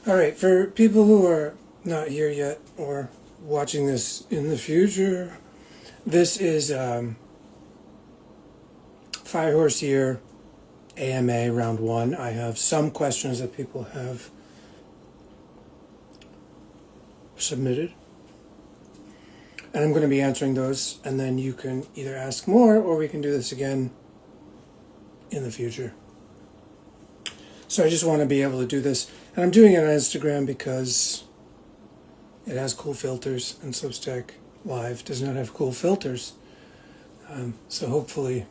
All right, for people who are not here yet or watching this in the future, this is Firehorse Year AMA round one. I have some questions that people have submitted, and I'm going to be answering those, and then you can either ask more or we can do this again in the future. So I just want to be able to do this, and I'm doing it on Instagram because it has cool filters, and Substack Live does not have cool filters. So hopefully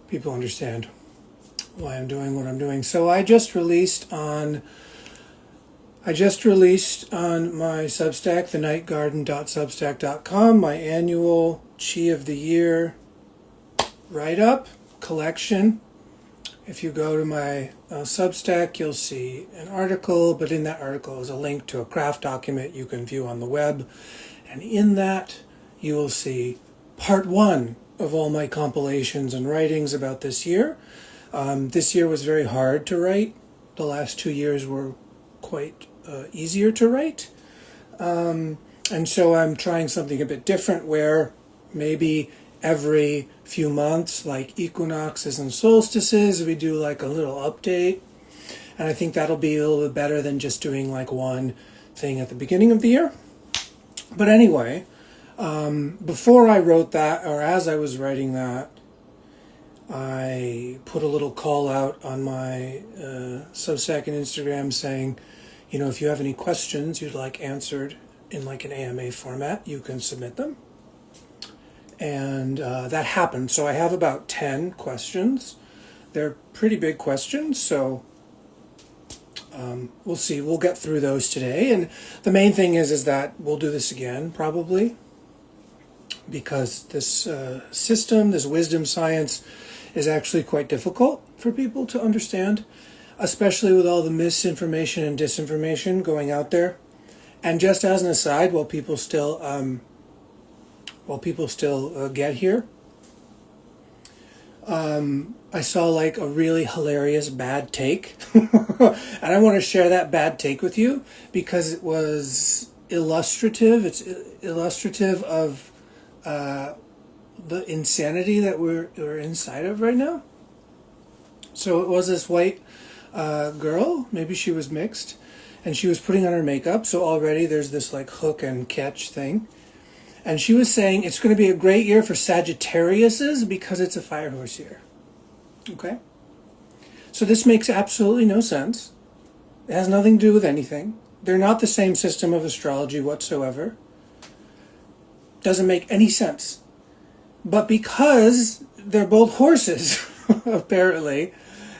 people understand why I'm doing what I'm doing. So I just released on my Substack, thenightgarden.substack.com, my annual Chi of the Year write-up collection. If you go to my Substack, you'll see an article, but in that article is a link to a craft document you can view on the web. And in that, you will see part one of all my compilations and writings about this year. This year was very hard to write. The last 2 years were quite easier to write. And so I'm trying something a bit different where maybe every few months, like equinoxes and solstices, we do like a little update. And I think that'll be a little bit better than just doing like one thing at the beginning of the year. But anyway, before I wrote that, or as I was writing that, I put a little call out on my Substack and Instagram saying, if you have any questions you'd like answered in like an AMA format, you can submit them. And that happened. So I have about 10 questions. They're pretty big questions, so we'll see. We'll get through those today. And the main thing is that we'll do this again, probably, because this system, this wisdom science, is actually quite difficult for people to understand, especially with all the misinformation and disinformation going out there. And just as an aside, while people still get here, I saw like a really hilarious bad take, and I want to share that bad take with you because it was illustrative. It's illustrative of the insanity that we're inside of right now. So it was this white girl, maybe she was mixed, and she was putting on her makeup, so already there's this like hook and catch thing. And she was saying it's going to be a great year for Sagittariuses because it's a Firehorse year. Okay? So this makes absolutely no sense. It has nothing to do with anything. They're not the same system of astrology whatsoever. Doesn't make any sense. But because they're both horses, apparently,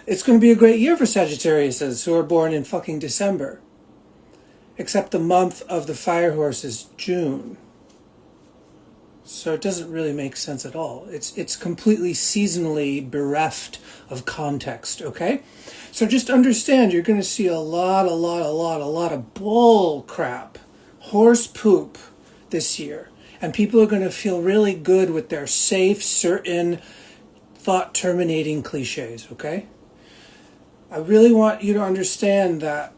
it's going to be a great year for Sagittariuses who are born in fucking December. Except the month of the Firehorse is June. So it doesn't really make sense at all. It's completely seasonally bereft of context, okay? So just understand you're going to see a lot of bull crap, horse poop this year. And people are going to feel really good with their safe, certain, thought-terminating cliches, okay? I really want you to understand that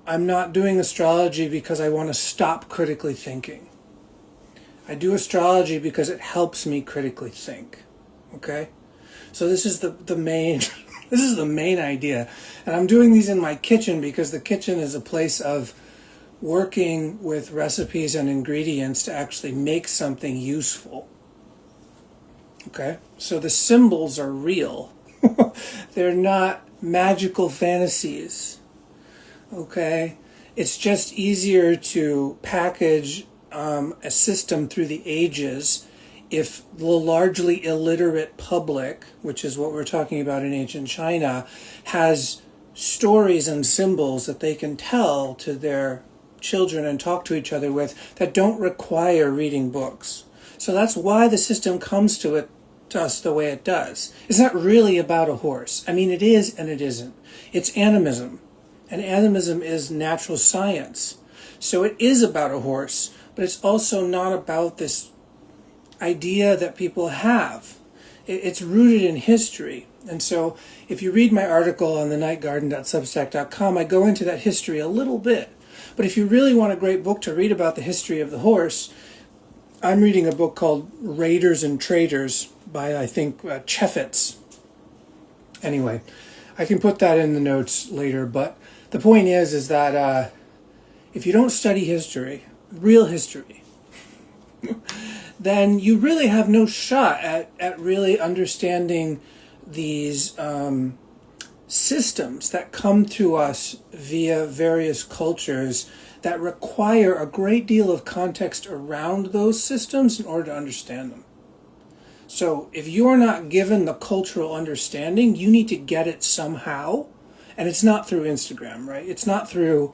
I'm not doing astrology because I want to stop critically thinking. I do astrology because it helps me critically think. Okay? So this is the main this is the main idea. And I'm doing these in my kitchen because the kitchen is a place of working with recipes and ingredients to actually make something useful. Okay? So the symbols are real. They're not magical fantasies. Okay? It's just easier to package a system through the ages if the largely illiterate public, which is what we're talking about in ancient China, has stories and symbols that they can tell to their children and talk to each other with that don't require reading books. So that's why the system comes to us the way it does. It's not really about a horse. I mean, it is and it isn't. It's animism. And animism is natural science. So it is about a horse, but it's also not about this idea that people have. It's rooted in history. And so if you read my article on thenightgarden.substack.com, I go into that history a little bit. But if you really want a great book to read about the history of the horse, I'm reading a book called Raiders and Traders by, I think, Chaffetz. Anyway, I can put that in the notes later, but the point is that if you don't study history, real history, then you really have no shot at really understanding these systems that come to us via various cultures that require a great deal of context around those systems in order to understand them. So if you're not given the cultural understanding, you need to get it somehow. And it's not through Instagram, right? It's not through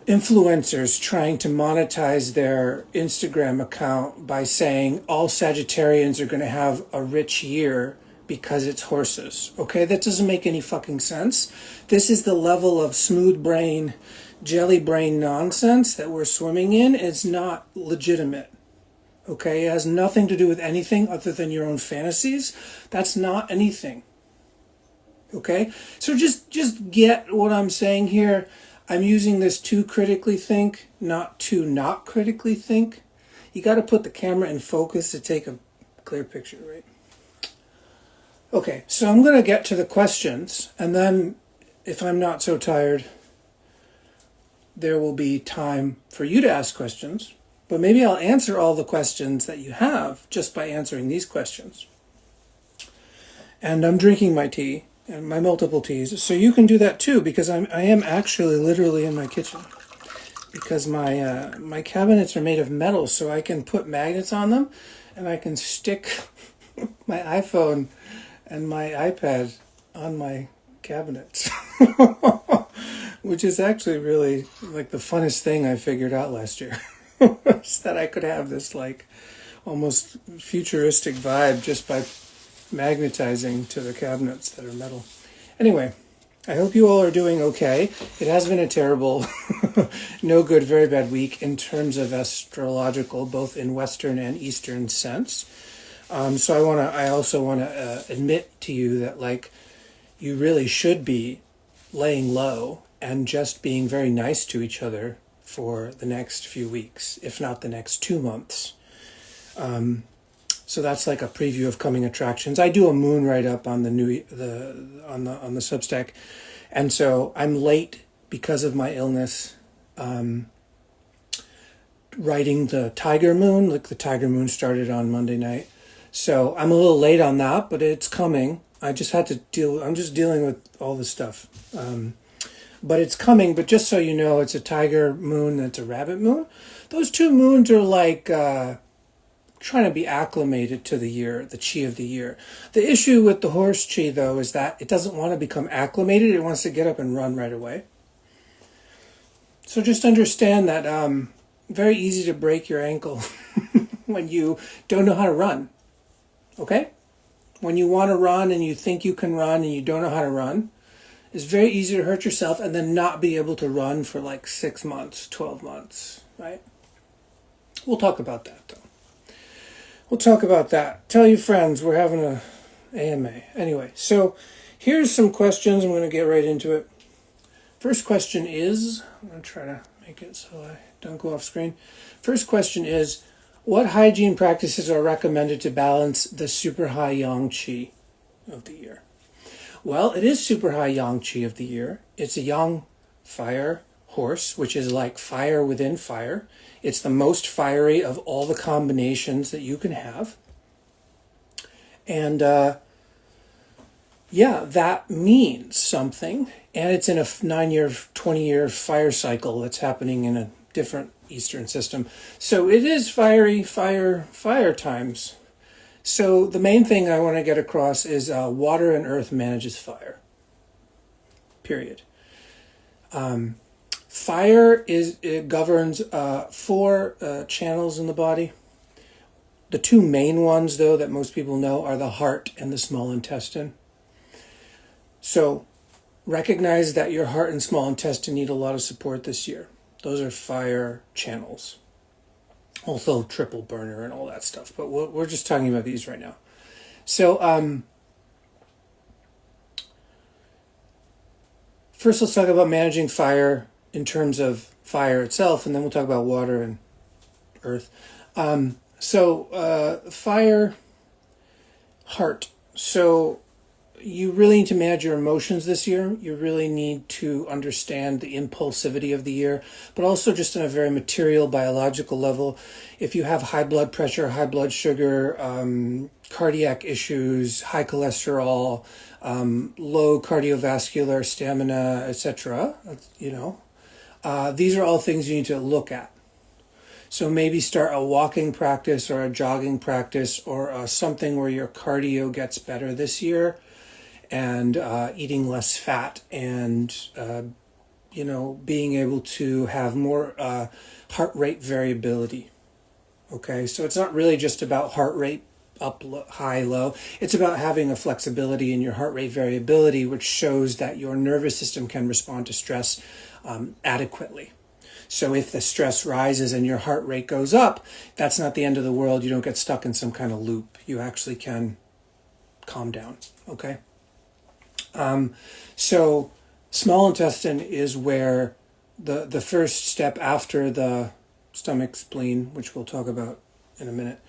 influencers trying to monetize their Instagram account by saying all Sagittarians are going to have a rich year because it's horses. Okay, that doesn't make any fucking sense. This is the level of smooth brain, jelly brain nonsense that we're swimming in. It's not legitimate. Okay, it has nothing to do with anything other than your own fantasies. That's not anything. Okay, so just get what I'm saying here. I'm using this to critically think, not to not critically think. You got to put the camera in focus to take a clear picture, right? Okay, so I'm going to get to the questions, and then if I'm not so tired, there will be time for you to ask questions. But maybe I'll answer all the questions that you have just by answering these questions. And I'm drinking my tea, and my multiple teas, so you can do that too, because I am actually literally in my kitchen. Because my cabinets are made of metal, so I can put magnets on them, and I can stick my iPhone and my iPad on my cabinets. Which is actually really like the funnest thing I figured out last year. Was that I could have this like almost futuristic vibe just by magnetizing to the cabinets that are metal. Anyway, I hope you all are doing okay. It has been a terrible, no good, very bad week in terms of astrological, both in Western and Eastern sense. So I also want to admit to you that like you really should be laying low and just being very nice to each other for the next few weeks, if not the next 2 months. So that's like a preview of coming attractions. I do a moon write-up on the Substack, and so I'm late because of my illness. Writing the Tiger Moon, like the Tiger Moon started on Monday night, so I'm a little late on that, but it's coming. I'm just dealing with all this stuff. But it's coming, but just so you know, it's a tiger moon, it's a rabbit moon. Those two moons are like trying to be acclimated to the year, the chi of the year. The issue with the horse chi, though, is that it doesn't want to become acclimated. It wants to get up and run right away. So just understand that very easy to break your ankle when you don't know how to run. Okay? When you want to run and you think you can run and you don't know how to run, it's very easy to hurt yourself and then not be able to run for like 6 months, 12 months, right? We'll talk about that, though. We'll talk about that. Tell your friends we're having a AMA. Anyway, so here's some questions. I'm going to get right into it. First question is, I'm going to try to make it so I don't go off screen. First question is, what hygiene practices are recommended to balance the super high yang qi of the year? Well, it is super high yang qi of the year. It's a yang fire horse, which is like fire within fire. It's the most fiery of all the combinations that you can have. And that means something. And it's in a 9-year, 20-year fire cycle that's happening in a different Eastern system. So it is fiery, fire times. So the main thing I want to get across is water and earth manages fire. Period. Fire governs 4 channels in the body. The 2 main ones, though, that most people know are the heart and the small intestine. So recognize that your heart and small intestine need a lot of support this year. Those are fire channels. Also triple burner and all that stuff, but we're just talking about these right now. So first let's talk about managing fire in terms of fire itself, and then we'll talk about water and earth. Fire, heart. So you really need to manage your emotions this year. You really need to understand the impulsivity of the year, but also just on a very material, biological level. If you have high blood pressure, high blood sugar, cardiac issues, high cholesterol, low cardiovascular stamina, etc., these are all things you need to look at. So maybe start a walking practice or a jogging practice or something where your cardio gets better this year, and eating less fat, and being able to have more heart rate variability. Okay, so it's not really just about heart rate up, high, low. It's about having a flexibility in your heart rate variability, which shows that your nervous system can respond to stress adequately. So if the stress rises and your heart rate goes up, that's not the end of the world. You don't get stuck in some kind of loop. You actually can calm down. Okay. So small intestine is where the first step after the stomach, spleen, which we'll talk about in a minute,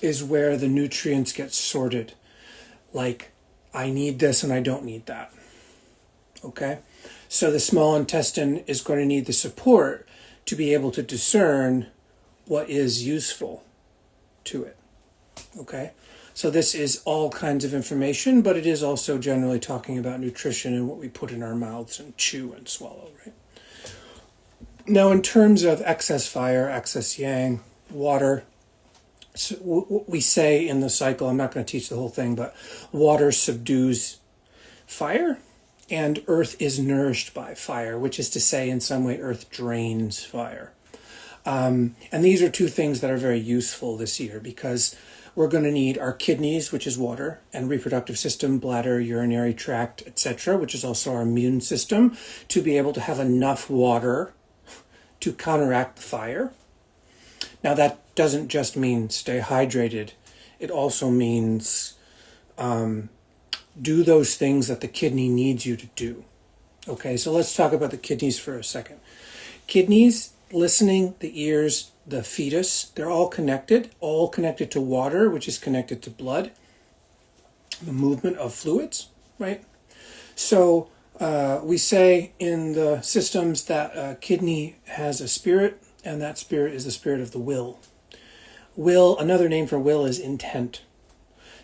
is where the nutrients get sorted. Like, I need this and I don't need that. Okay? So the small intestine is going to need the support to be able to discern what is useful to it. Okay? So this is all kinds of information, but it is also generally talking about nutrition and what we put in our mouths and chew and swallow, right? Now, in terms of excess fire, excess yang, water, so what we say in the cycle, I'm not going to teach the whole thing, but water subdues fire and earth is nourished by fire, which is to say, in some way, earth drains fire. And these are two things that are very useful this year, because we're going to need our kidneys, which is water, and reproductive system, bladder, urinary tract, etc., which is also our immune system, to be able to have enough water to counteract the fire. Now, that doesn't just mean stay hydrated. It also means do those things that the kidney needs you to do. Okay, so let's talk about the kidneys for a second. Kidneys, listening, the ears, the fetus, they're all connected to water, which is connected to blood, the movement of fluids, right? So we say in the systems that a kidney has a spirit, and that spirit is the spirit of the will. Will, another name for will, is intent.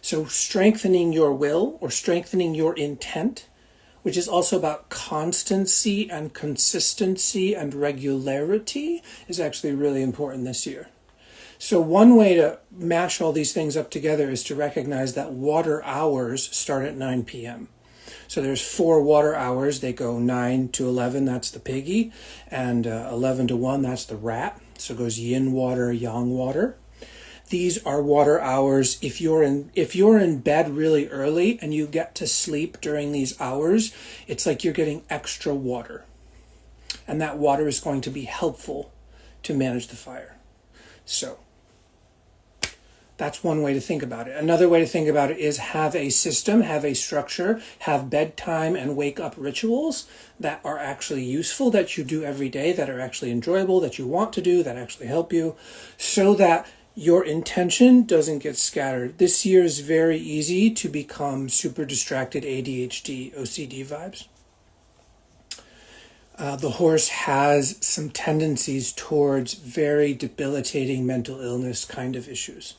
So strengthening your will, or strengthening your intent, which is also about constancy and consistency and regularity, is actually really important this year. So one way to mash all these things up together is to recognize that water hours start at 9 p.m. So there's 4 water hours. They go 9 to 11, that's the piggy, and 11 to 1, that's the rat. So it goes yin water, yang water. These are water hours. If you're in bed really early and you get to sleep during these hours, it's like you're getting extra water. And that water is going to be helpful to manage the fire. So that's one way to think about it. Another way to think about it is have a system, have a structure, have bedtime and wake up rituals that are actually useful, that you do every day, that are actually enjoyable, that you want to do, that actually help you, so that your intention doesn't get scattered. This year is very easy to become super distracted, ADHD, OCD vibes. The horse has some tendencies towards very debilitating mental illness kind of issues.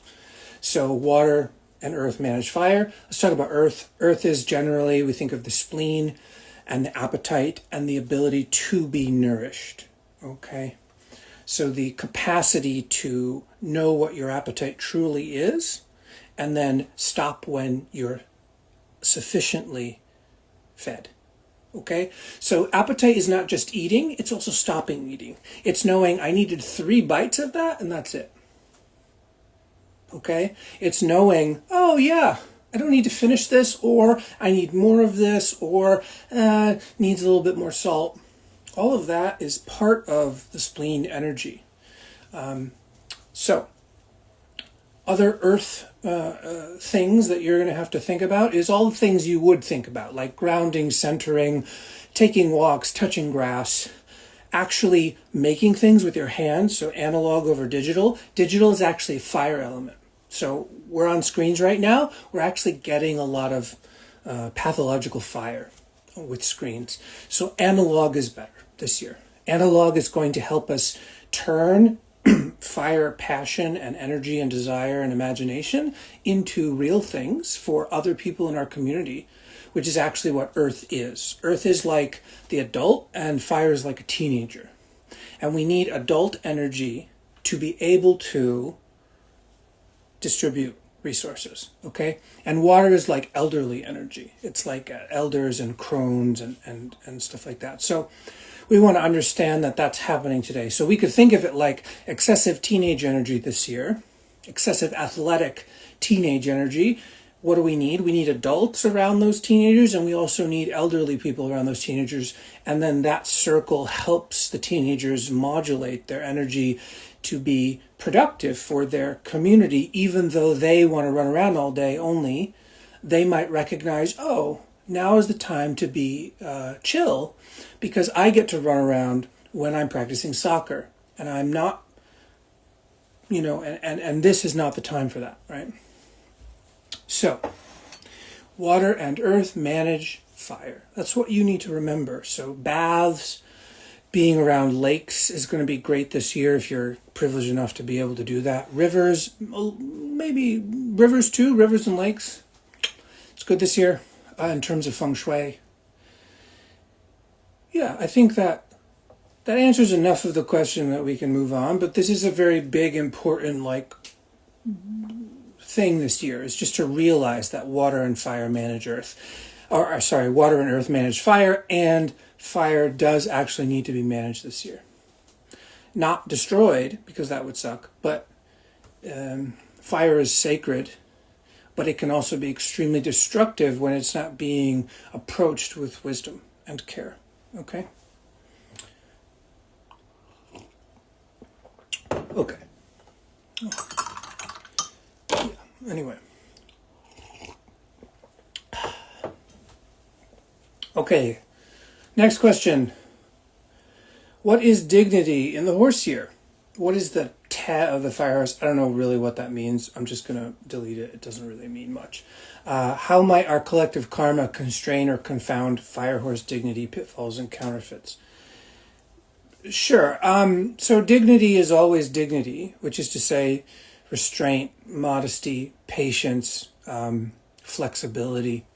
So water and earth manage fire. Let's talk about earth. Earth is generally, we think of the spleen and the appetite and the ability to be nourished. Okay? So the capacity to know what your appetite truly is, and then stop when you're sufficiently fed. Okay? So appetite is not just eating, it's also stopping eating. It's knowing I needed 3 bites of that and that's it. Okay? It's knowing, oh yeah, I don't need to finish this, or I need more of this, or needs a little bit more salt. All of that is part of the spleen energy. So, other earth things that you're going to have to think about is all the things you would think about, like grounding, centering, taking walks, touching grass, actually making things with your hands, so analog over digital. Digital is actually a fire element. So we're on screens right now. We're actually getting a lot of pathological fire with screens. So analog is better this year. Analog is going to help us turn fire, passion, and energy and desire and imagination into real things for other people in our community, which is actually what Earth is. Earth is like the adult, and fire is like a teenager. And we need adult energy to be able to distribute resources, okay? And water is like elderly energy. It's like elders and crones and stuff like that. So we want to understand that that's happening today. So we could think of it like excessive teenage energy this year, excessive athletic teenage energy. What do we need? We need adults around those teenagers, and we also need elderly people around those teenagers. And then that circle helps the teenagers modulate their energy to be productive for their community, even though they want to run around all day only. They might recognize, oh, now is the time to be chill, because I get to run around when I'm practicing soccer, and I'm not, and this is not the time for that, right? So, water and earth manage fire. That's what you need to remember. So baths, being around lakes is going to be great this year if you're privileged enough to be able to do that. Rivers, maybe rivers too, rivers and lakes. It's good this year in terms of feng shui. Yeah, I think that answers enough of the question that we can move on. But this is a very big, important, thing this year, is just to realize that water and fire manage earth. Water and earth manage fire, and fire does actually need to be managed this year. Not destroyed, because that would suck, but fire is sacred, but it can also be extremely destructive when it's not being approached with wisdom and care. Okay? Okay. Yeah, anyway. Okay, next question. What is dignity in the horse year? What is the ta of the fire horse? I don't know really what that means. I'm just going to delete it. It doesn't really mean much. How might our collective karma constrain or confound fire horse dignity, pitfalls, and counterfeits? Sure. So dignity is always dignity, which is to say restraint, modesty, patience, flexibility,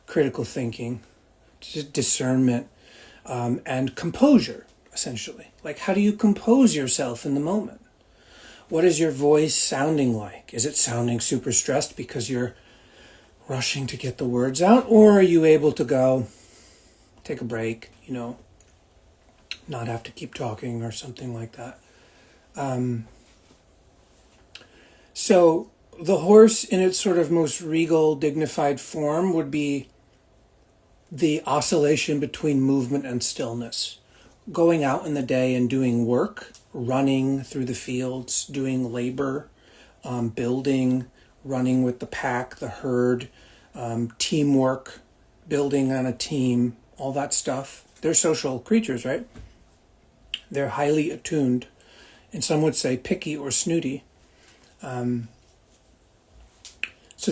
critical thinking, discernment, and composure, essentially. Like, how do you compose yourself in the moment? What is your voice sounding like? Is it sounding super stressed because you're rushing to get the words out? Or are you able to go, take a break, not have to keep talking or something like that? So the horse in its sort of most regal, dignified form would be the oscillation between movement and stillness. Going out in the day and doing work, running through the fields, doing labor, building, running with the pack, the herd, teamwork, building on a team, all that stuff. They're social creatures, right? They're highly attuned, and some would say picky or snooty. So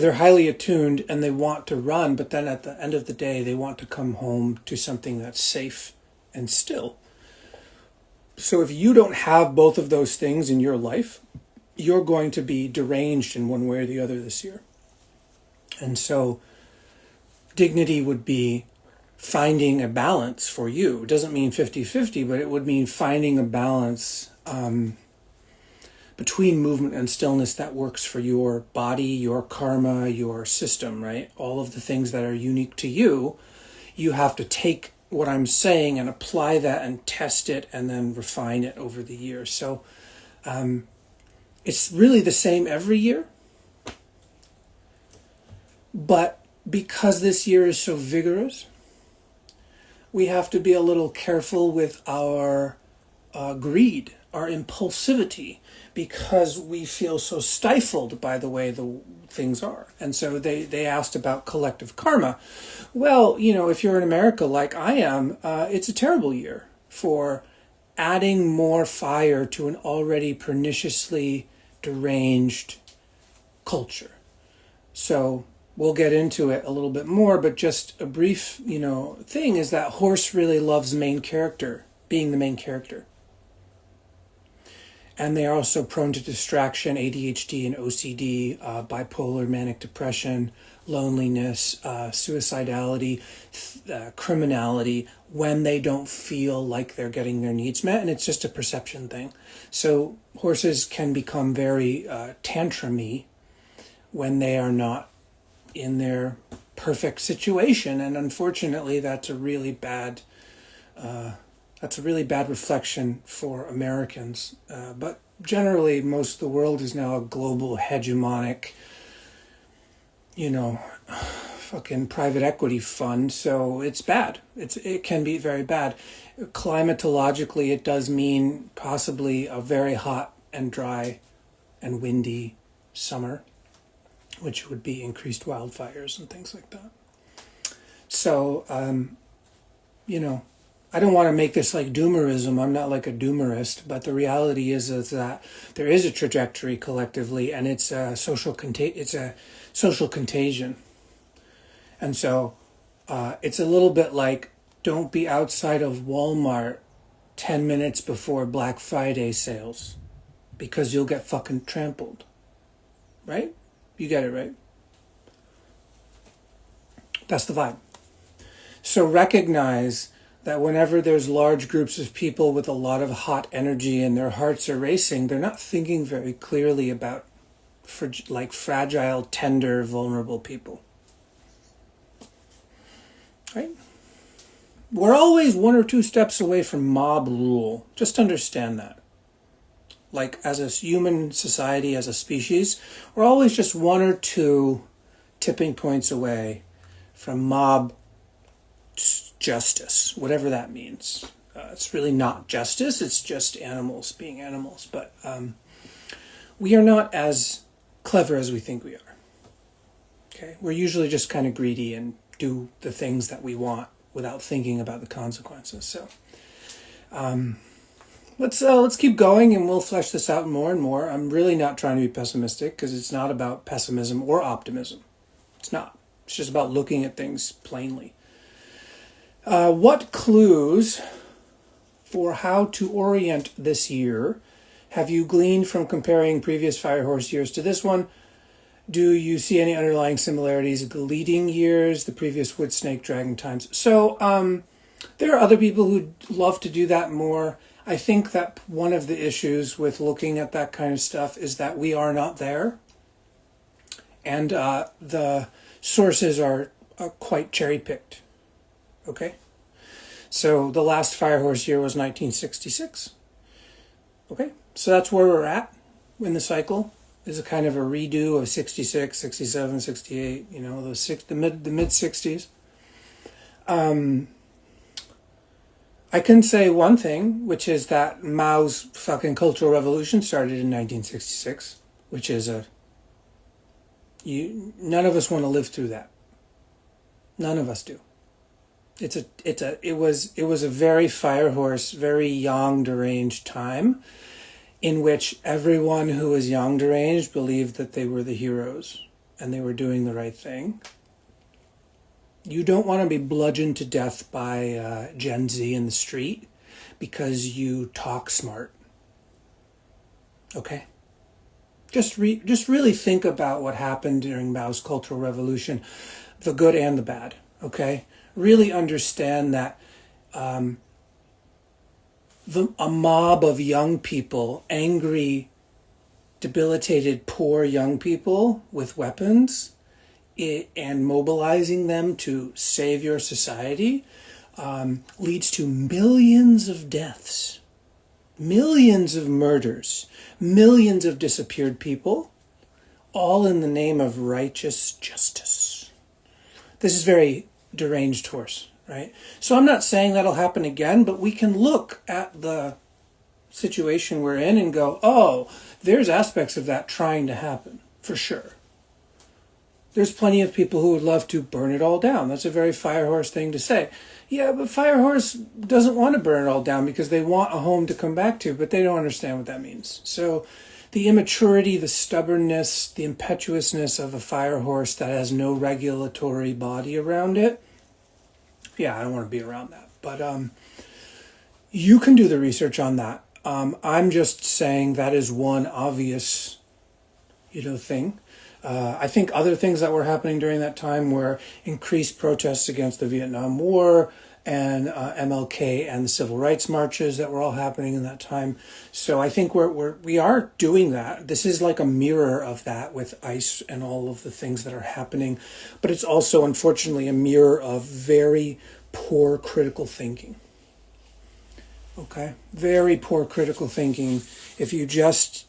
they're highly attuned and they want to run, but then at the end of the day, they want to come home to something that's safe and still. So if you don't have both of those things in your life, you're going to be deranged in one way or the other this year. And so dignity would be finding a balance for you. It doesn't mean 50-50, but it would mean finding a balance between movement and stillness that works for your body, your karma, your system, right? All of the things that are unique to you, you have to take what I'm saying and apply that and test it and then refine it over the years. So it's really the same every year. But because this year is so vigorous, we have to be a little careful with our greed our impulsivity because we feel so stifled by the way the things are. And so they asked about collective karma. Well, if you're in America like I am, it's a terrible year for adding more fire to an already perniciously deranged culture. So we'll get into it a little bit more, but just a brief, thing is that horse really loves main character, being the main character. And they are also prone to distraction, ADHD and OCD, bipolar, manic depression, loneliness, suicidality, criminality, when they don't feel like they're getting their needs met. And it's just a perception thing. So horses can become very tantrumy when they are not in their perfect situation. And unfortunately, that's a really bad reflection for Americans. But generally, most of the world is now a global hegemonic, fucking private equity fund. So it's bad. It can be very bad. Climatologically, it does mean possibly a very hot and dry and windy summer, which would be increased wildfires and things like that. So, I don't want to make this like doomerism. I'm not like a doomerist, but the reality is that there is a trajectory collectively, and it's a social contagion. And so it's a little bit like, don't be outside of Walmart 10 minutes before Black Friday sales because you'll get fucking trampled. Right? You get it, right? That's the vibe. So recognize that whenever there's large groups of people with a lot of hot energy and their hearts are racing, they're not thinking very clearly about fragile, tender, vulnerable people. Right? We're always one or two steps away from mob rule. Just understand that. Like as a human society, as a species, we're always just one or two tipping points away from mob justice, whatever that means. It's really not justice, it's just animals being animals. But we are not as clever as we think we are. Okay? We're usually just kind of greedy and do the things that we want without thinking about the consequences. So let's keep going, and we'll flesh this out more and more. I'm really not trying to be pessimistic because it's not about pessimism or optimism. It's not. It's just about looking at things plainly. What clues for how to orient this year have you gleaned from comparing previous Firehorse years to this one? Do you see any underlying similarities of the leading years, the previous Wood Snake Dragon times? So there are other people who love to do that more. I think that one of the issues with looking at that kind of stuff is that we are not there. And the sources are quite cherry-picked. Okay? So the last Firehorse year was 1966. Okay? So that's where we're at in the cycle. Is a kind of a redo of 66, 67, 68, the mid-60s. I can say one thing, which is that Mao's fucking Cultural Revolution started in 1966, which is none of us want to live through that. None of us do. It was a very Firehorse, very young, deranged time, in which everyone who was young, deranged, believed that they were the heroes and they were doing the right thing. You don't want to be bludgeoned to death by Gen Z in the street because you talk smart. Okay? Just really think about what happened during Mao's Cultural Revolution, the good and the bad. Okay? Really understand that a mob of young people, angry, debilitated, poor young people with weapons, and mobilizing them to save your society leads to millions of deaths, millions of murders, millions of disappeared people, all in the name of righteous justice. This is very deranged horse. Right? So I'm not saying that'll happen again, but we can look at the situation we're in and go, oh, there's aspects of that trying to happen, for sure. There's plenty of people who would love to burn it all down. That's a very Firehorse thing to say. Yeah, but Firehorse doesn't want to burn it all down because they want a home to come back to, but they don't understand what that means. So the immaturity, the stubbornness, the impetuousness of a Firehorse that has no regulatory body around it, yeah, I don't want to be around that. But you can do the research on that. I'm just saying that is one obvious, thing. I think other things that were happening during that time were increased protests against the Vietnam War and MLK and the civil rights marches that were all happening in that time. So I think we are doing that. This is like a mirror of that with ICE and all of the things that are happening. But it's also, unfortunately, a mirror of very poor critical thinking. Okay? Very poor critical thinking. If you just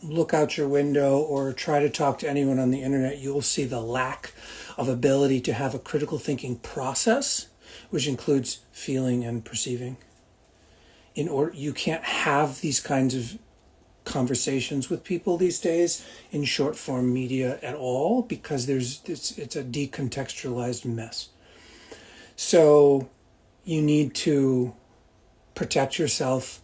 look out your window or try to talk to anyone on the internet, you will see the lack of ability to have a critical thinking process, which includes feeling and perceiving. You can't have these kinds of conversations with people these days in short form media at all because it's a decontextualized mess. So you need to protect yourself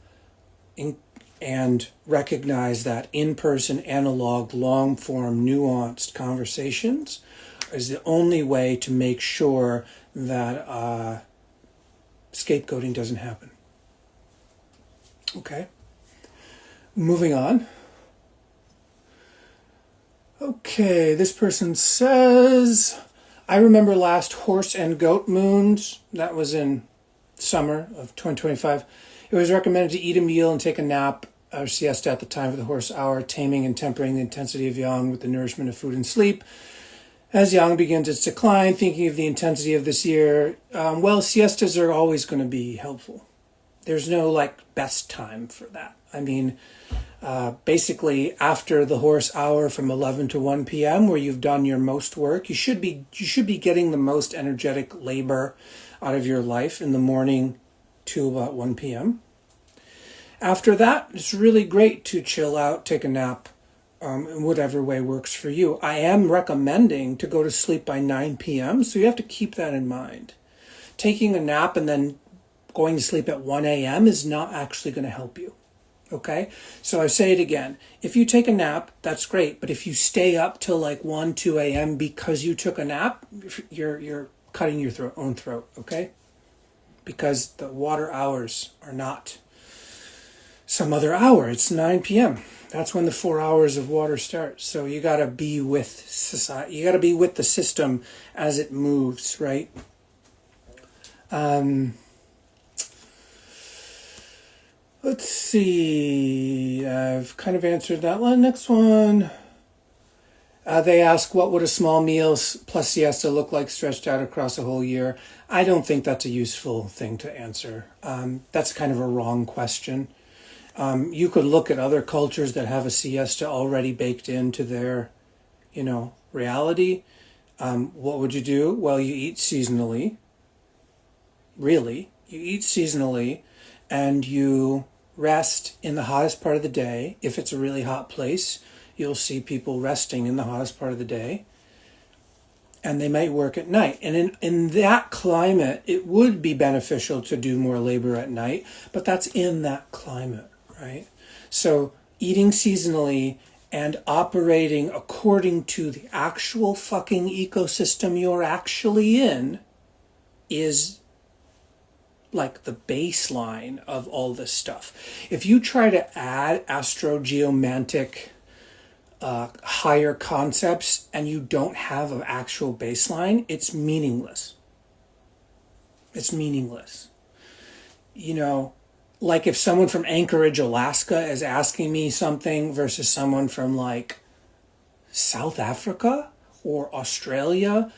and recognize that in-person, analog, long-form, nuanced conversations is the only way to make sure that scapegoating doesn't happen. Okay? Moving on. Okay, this person says, I remember last horse and goat moons. That was in summer of 2025. It was recommended to eat a meal and take a nap or siesta at the time of the horse hour, taming and tempering the intensity of yang with the nourishment of food and sleep. As yang begins its decline, thinking of the intensity of this year, siestas are always going to be helpful. There's no best time for that. I mean, basically after the horse hour from 11 to 1 p.m. where you've done your most work, you should be getting the most energetic labor out of your life in the morning to about 1 p.m. After that, it's really great to chill out, take a nap, in whatever way works for you. I am recommending to go to sleep by 9 p.m., so you have to keep that in mind. Taking a nap and then going to sleep at 1 a.m. is not actually going to help you. Okay? So I say it again. If you take a nap, that's great. But if you stay up till 1, 2 a.m. because you took a nap, you're cutting your own throat, okay? Because the water hours are not some other hour. It's 9 p.m. That's when the 4 hours of water starts. So you got to be with society. You got to be with the system as it moves, right? Let's see. I've kind of answered that one. Next one. They ask, what would a small meal plus siesta look like stretched out across a whole year? I don't think that's a useful thing to answer. That's kind of a wrong question. You could look at other cultures that have a siesta already baked into their, reality. What would you do? Well, you eat seasonally. Really. You eat seasonally and you rest in the hottest part of the day. If it's a really hot place, you'll see people resting in the hottest part of the day. And they might work at night. And in that climate, it would be beneficial to do more labor at night, but that's in that climate, right? So eating seasonally and operating according to the actual fucking ecosystem you're actually in is the baseline of all this stuff. If you try to add astrogeomantic higher concepts and you don't have an actual baseline, it's meaningless. It's meaningless. If someone from Anchorage, Alaska is asking me something versus someone from South Africa or Australia,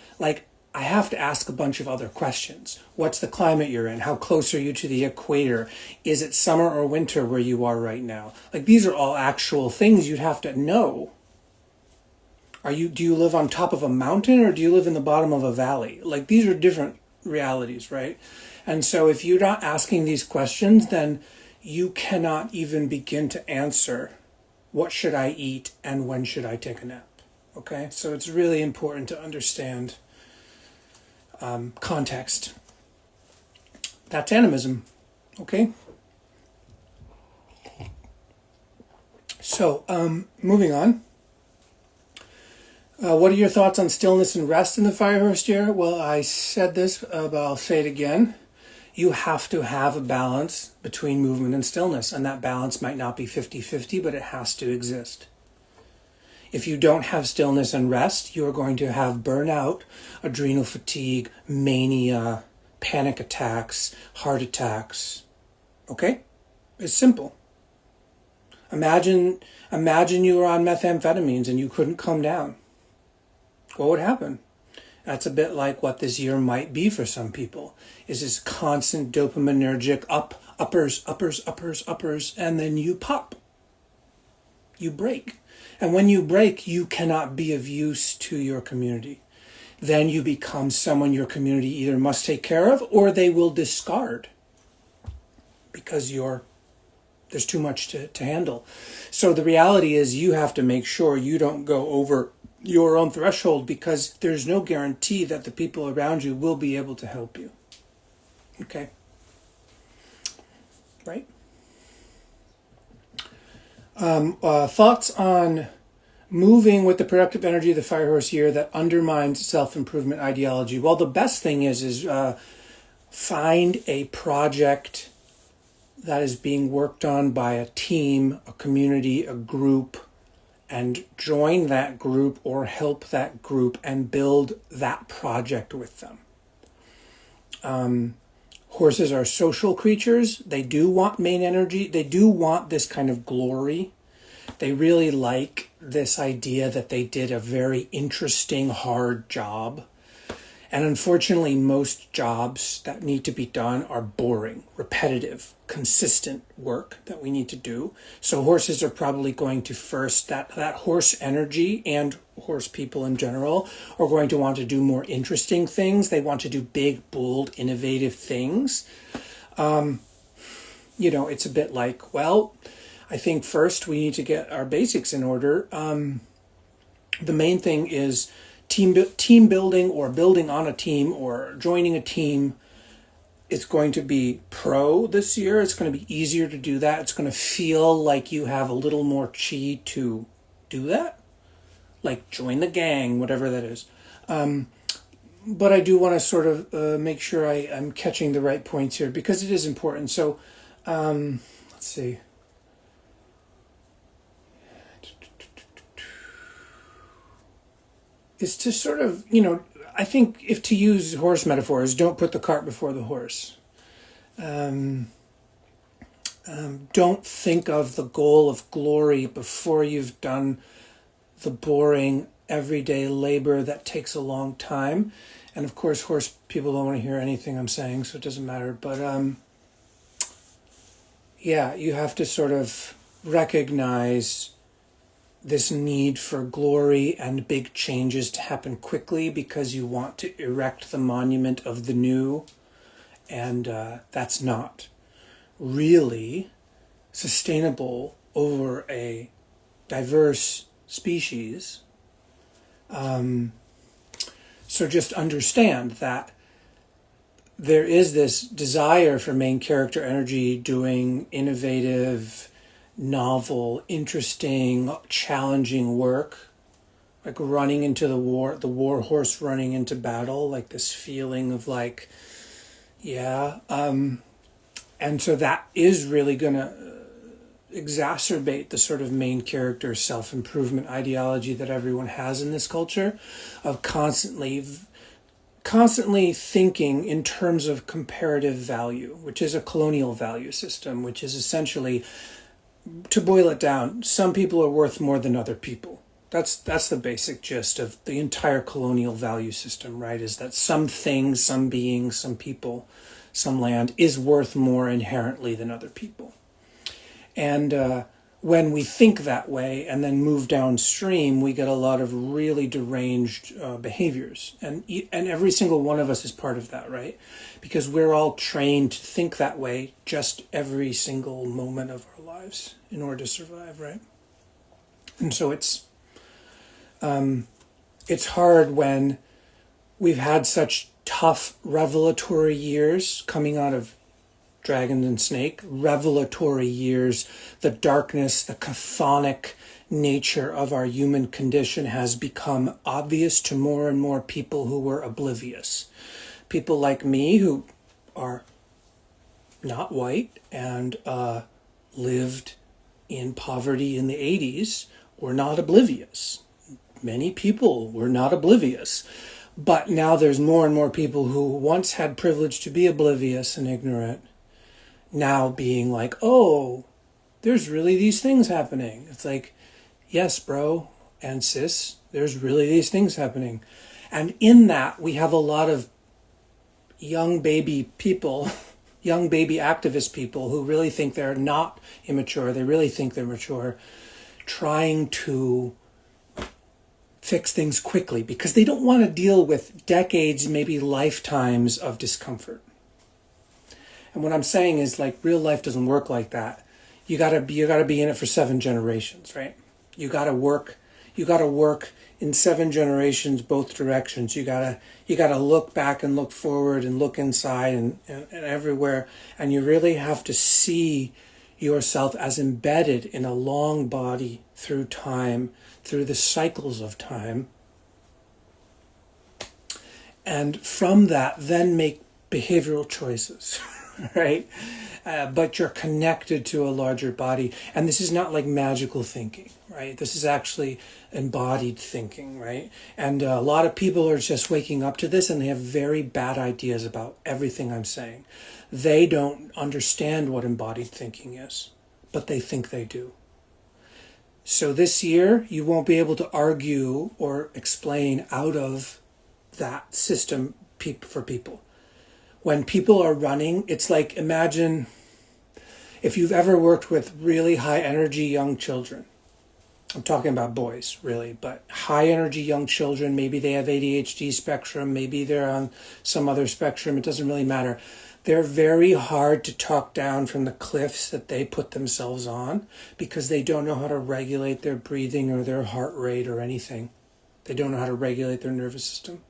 I have to ask a bunch of other questions. What's the climate you're in? How close are you to the equator? Is it summer or winter where you are right now? These are all actual things you'd have to know. Do you live on top of a mountain or do you live in the bottom of a valley? These are different realities, right? And so if you're not asking these questions, then, you cannot even begin to answer what should I eat and when should I take a nap. Okay, so it's really important to understand context. That's animism. Okay. So, moving on. What are your thoughts on stillness and rest in the fire horse year? Well, I said this, but I'll say it again. You have to have a balance between movement and stillness, and that balance might not be 50-50, but it has to exist. If you don't have stillness and rest, you're going to have burnout, adrenal fatigue, mania, panic attacks, heart attacks. Okay? It's simple. Imagine you were on methamphetamines and you couldn't come down. What would happen? That's a bit like what this year might be for some people, is this constant dopaminergic uppers, and then you pop. You break. And when you break, you cannot be of use to your community. Then you become someone your community either must take care of or they will discard because there's too much to handle. So the reality is you have to make sure you don't go over your own threshold, because there's no guarantee that the people around you will be able to help you. Okay? Right? Thoughts on moving with the productive energy of the fire horse year that undermines self-improvement ideology? Well, the best thing is find a project that is being worked on by a team, a community, a group, and join that group or help that group and build that project with them. Horses are social creatures. They do want main energy. They do want this kind of glory. They really like this idea that they did a very interesting, hard job. And unfortunately, most jobs that need to be done are boring, repetitive, consistent work that we need to do. So horses are probably going to first, that horse energy and horse people in general are going to want to do more interesting things. They want to do big, bold, innovative things. It's a bit like, well, I think first we need to get our basics in order. The main thing is team building, or building on a team, or joining a team. It's going to be pro this year. It's going to be easier to do that. It's going to feel like you have a little more chi to do that. Like join the gang, whatever that is. But I do want to sort of make sure I'm catching the right points here, because it is important. So let's see. Is to sort of, I think if to use horse metaphors, don't put the cart before the horse. Don't think of the goal of glory before you've done the boring, everyday labor that takes a long time. And of course, horse people don't want to hear anything I'm saying, so it doesn't matter. But you have to sort of recognize this need for glory and big changes to happen quickly, because you want to erect the monument of the new, and that's not really sustainable over a diverse species. So just understand that there is this desire for main character energy doing innovative, novel, interesting, challenging work, like running into the war horse running into battle, like this feeling of like, and so that is really going to exacerbate the sort of main character self-improvement ideology that everyone has in this culture, of constantly thinking in terms of comparative value, which is a colonial value system, which is essentially, to boil it down, some people are worth more than other people. That's the basic gist of the entire colonial value system, right? Is that some things, some beings, some people, some land is worth more inherently than other people. And when we think that way and then move downstream, we get a lot of really deranged behaviors. And every single one of us is part of that, right? Because we're all trained to think that way just every single moment of our lives in order to survive, right? And so it's hard when we've had such tough revelatory years coming out of Dragon and Snake, revelatory years. The darkness, the chthonic nature of our human condition has become obvious to more and more people who were oblivious. People like me who are not white and lived in poverty in the 80s were not oblivious. Many people were not oblivious. But now there's more and more people who once had privilege to be oblivious and ignorant, now being like, oh, there's really these things happening. It's like, yes, bro and sis, there's really these things happening. And in that, we have a lot of young baby people, young baby activist people who really think they're not immature. They really think they're mature, trying to fix things quickly because they don't want to deal with decades, maybe lifetimes of discomfort. And what I'm saying is, like, real life doesn't work like that. You gotta be in it for 7 generations, right? You gotta work in 7 generations, both directions. You gotta look back and look forward and look inside and everywhere. And you really have to see yourself as embedded in a long body through time, through the cycles of time. And from that, then make behavioral choices. Right? But you're connected to a larger body. And this is not like magical thinking, right? This is actually embodied thinking, right? And a lot of people are just waking up to this and they have very bad ideas about everything I'm saying. They don't understand what embodied thinking is, but they think they do. So this year, you won't be able to argue or explain out of that system for people. When people are running, it's like, imagine if you've ever worked with really high energy young children. I'm talking about boys, really, but high energy young children, maybe they have ADHD spectrum, maybe they're on some other spectrum, it doesn't really matter. They're very hard to talk down from the cliffs that they put themselves on because they don't know how to regulate their breathing or their heart rate or anything. They don't know how to regulate their nervous system.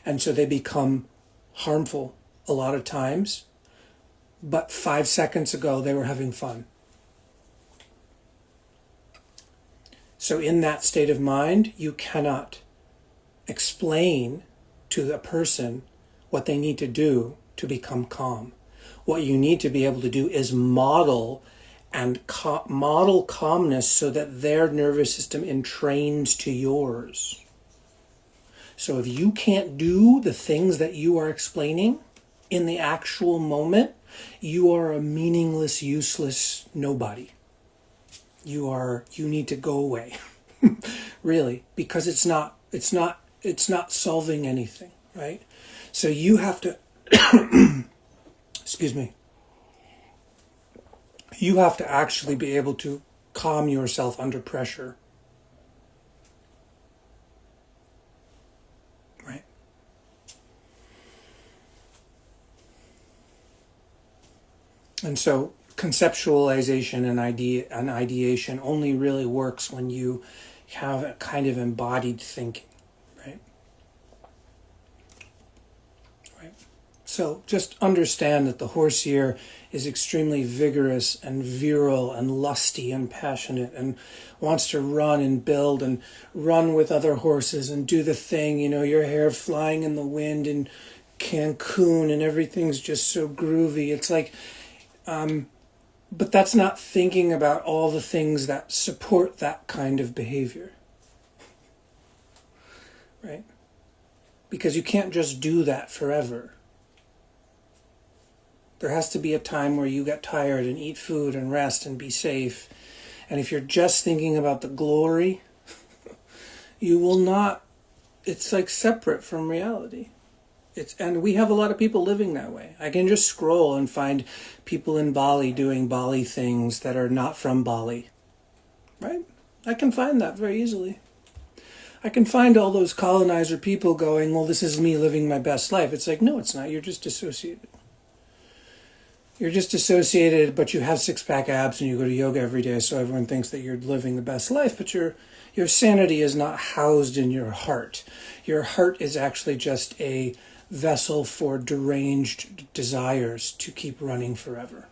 And so they become harmful a lot of times, but 5 seconds ago they were having fun. So in that state of mind, you cannot explain to the person what they need to do to become calm. What you need to be able to do is model calmness so that their nervous system entrains to yours. So if you can't do the things that you are explaining in the actual moment, you are a meaningless, useless nobody. You need to go away. Really, because it's not solving anything, right? So you have to excuse me. You have to actually be able to calm yourself under pressure. And so conceptualization and ideation only really works when you have a kind of embodied thinking, right? Right. So just understand that the horse here is extremely vigorous and virile and lusty and passionate and wants to run and build and run with other horses and do the thing, your hair flying in the wind in Cancun and everything's just so groovy. It's like, but that's not thinking about all the things that support that kind of behavior, right? Because you can't just do that forever. There has to be a time where you get tired and eat food and rest and be safe. And if you're just thinking about the glory, you will not, it's like separate from reality. and we have a lot of people living that way. I can just scroll and find people in Bali doing Bali things that are not from Bali, right? I can find that very easily. I can find all those colonizer people going, well, this is me living my best life. It's like, no, it's not. You're just associated. You're just associated, but you have six-pack abs and you go to yoga every day, so everyone thinks that you're living the best life, but your sanity is not housed in your heart. Your heart is actually just a vessel for deranged desires to keep running forever.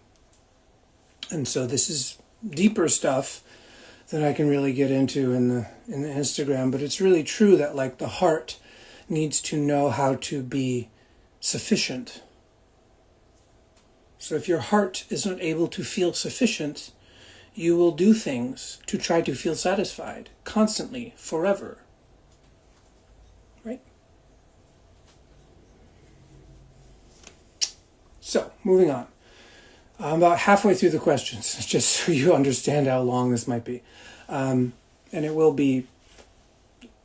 And so this is deeper stuff than I can really get into in the Instagram, but it's really true that like the heart needs to know how to be sufficient. So if your heart isn't able to feel sufficient, you will do things to try to feel satisfied constantly, forever. Right? So, moving on. I'm about halfway through the questions, just so you understand how long this might be. And it will be,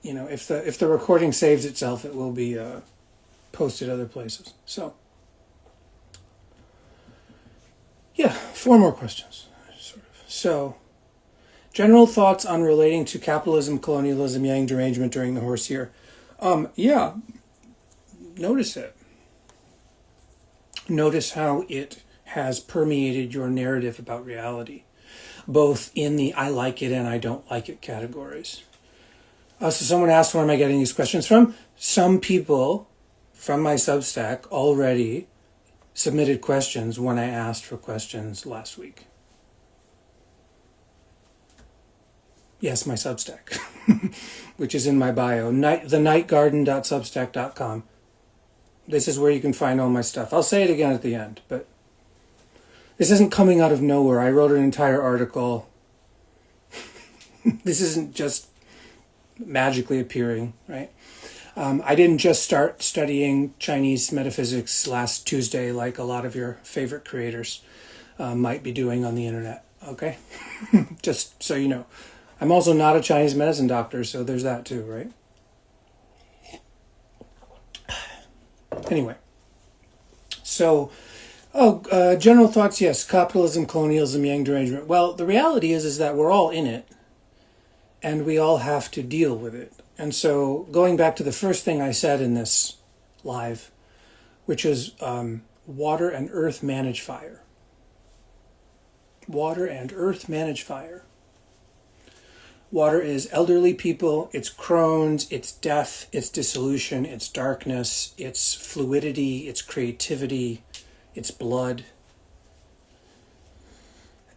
if the recording saves itself, it will be posted other places. So, yeah, 4 more questions. So, general thoughts on relating to capitalism, colonialism, yang derangement during the horse year. Yeah, notice it. Notice how it has permeated your narrative about reality, both in the I like it and I don't like it categories. So someone asked, where am I getting these questions from? Some people from my Substack already submitted questions when I asked for questions last week. Yes, my Substack, which is in my bio, thenightgarden.substack.com. This is where you can find all my stuff. I'll say it again at the end, but this isn't coming out of nowhere. I wrote an entire article. This isn't just magically appearing, right? I didn't just start studying Chinese metaphysics last Tuesday like a lot of your favorite creators might be doing on the internet, okay? Just so you know. I'm also not a Chinese medicine doctor, so there's that too, right? Anyway, so, general thoughts, yes, capitalism, colonialism, yang derangement. Well, the reality is that we're all in it, and we all have to deal with it. And so, going back to the first thing I said in this live, which is water and earth manage fire. Water and earth manage fire. Water is elderly people, it's Crohn's, it's death, it's dissolution, it's darkness, it's fluidity, it's creativity, it's blood.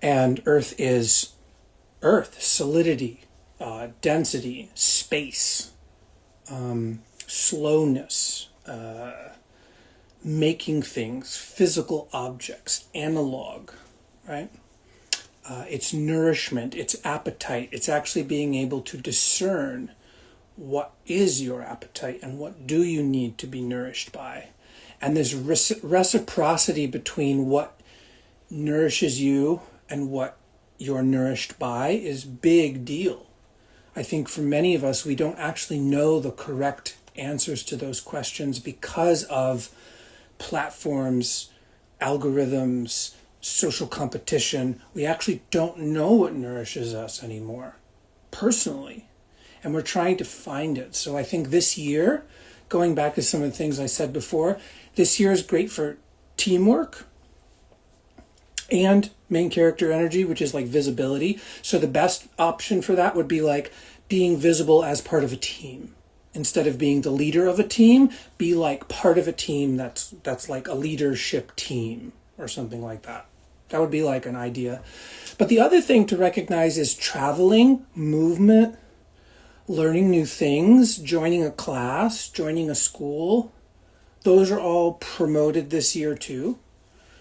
And earth is earth, solidity, density, space, slowness, making things, physical objects, analog, right? It's nourishment, it's appetite, it's actually being able to discern what is your appetite and what do you need to be nourished by. And this reciprocity between what nourishes you and what you're nourished by is big deal. I think for many of us, we don't actually know the correct answers to those questions because of platforms, algorithms, social competition. We actually don't know what nourishes us anymore, personally. And we're trying to find it. So I think this year, going back to some of the things I said before, this year is great for teamwork and main character energy, which is like visibility. So the best option for that would be like being visible as part of a team. Instead of being the leader of a team, be like part of a team that's like a leadership team or something like that. That would be like an idea. But the other thing to recognize is traveling, movement, learning new things, joining a class, joining a school. Those are all promoted this year too,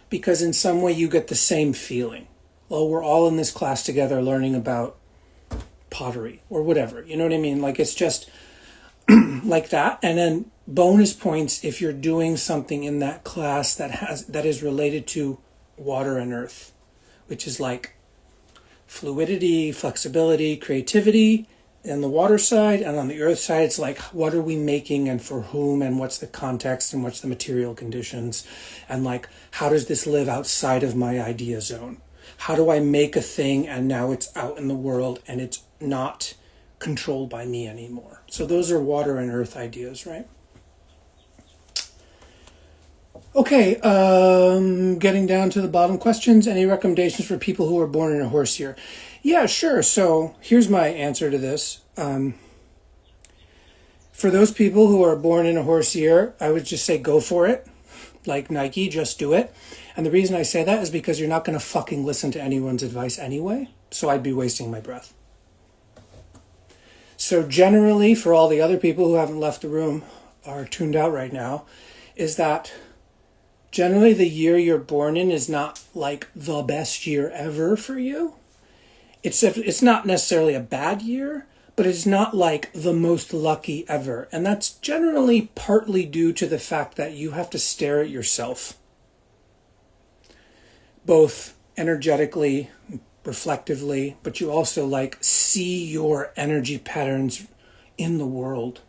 because in some way you get the same feeling. Oh, we're all in this class together learning about pottery or whatever. You know what I mean? Like it's just like that. And then bonus points if you're doing something in that class that is related to water and earth, which is like fluidity, flexibility, creativity, in the water side, and on the earth side, it's like, what are we making and for whom, and what's the context and what's the material conditions, and like, how does this live outside of my idea zone? How do I make a thing and now it's out in the world and it's not controlled by me anymore? So those are water and earth ideas, right? Okay, getting down to the bottom questions. Any recommendations for people who are born in a horse year? Yeah, sure. So here's my answer to this. For those people who are born in a horse year, I would just say go for it. Like Nike, just do it. And the reason I say that is because you're not going to fucking listen to anyone's advice anyway. So I'd be wasting my breath. So generally, for all the other people who haven't left the room or tuned out right now, is that generally the year you're born in is not like the best year ever for you. It's not necessarily a bad year, but it's not like the most lucky ever. And that's generally partly due to the fact that you have to stare at yourself, both energetically, reflectively, but you also like see your energy patterns in the world.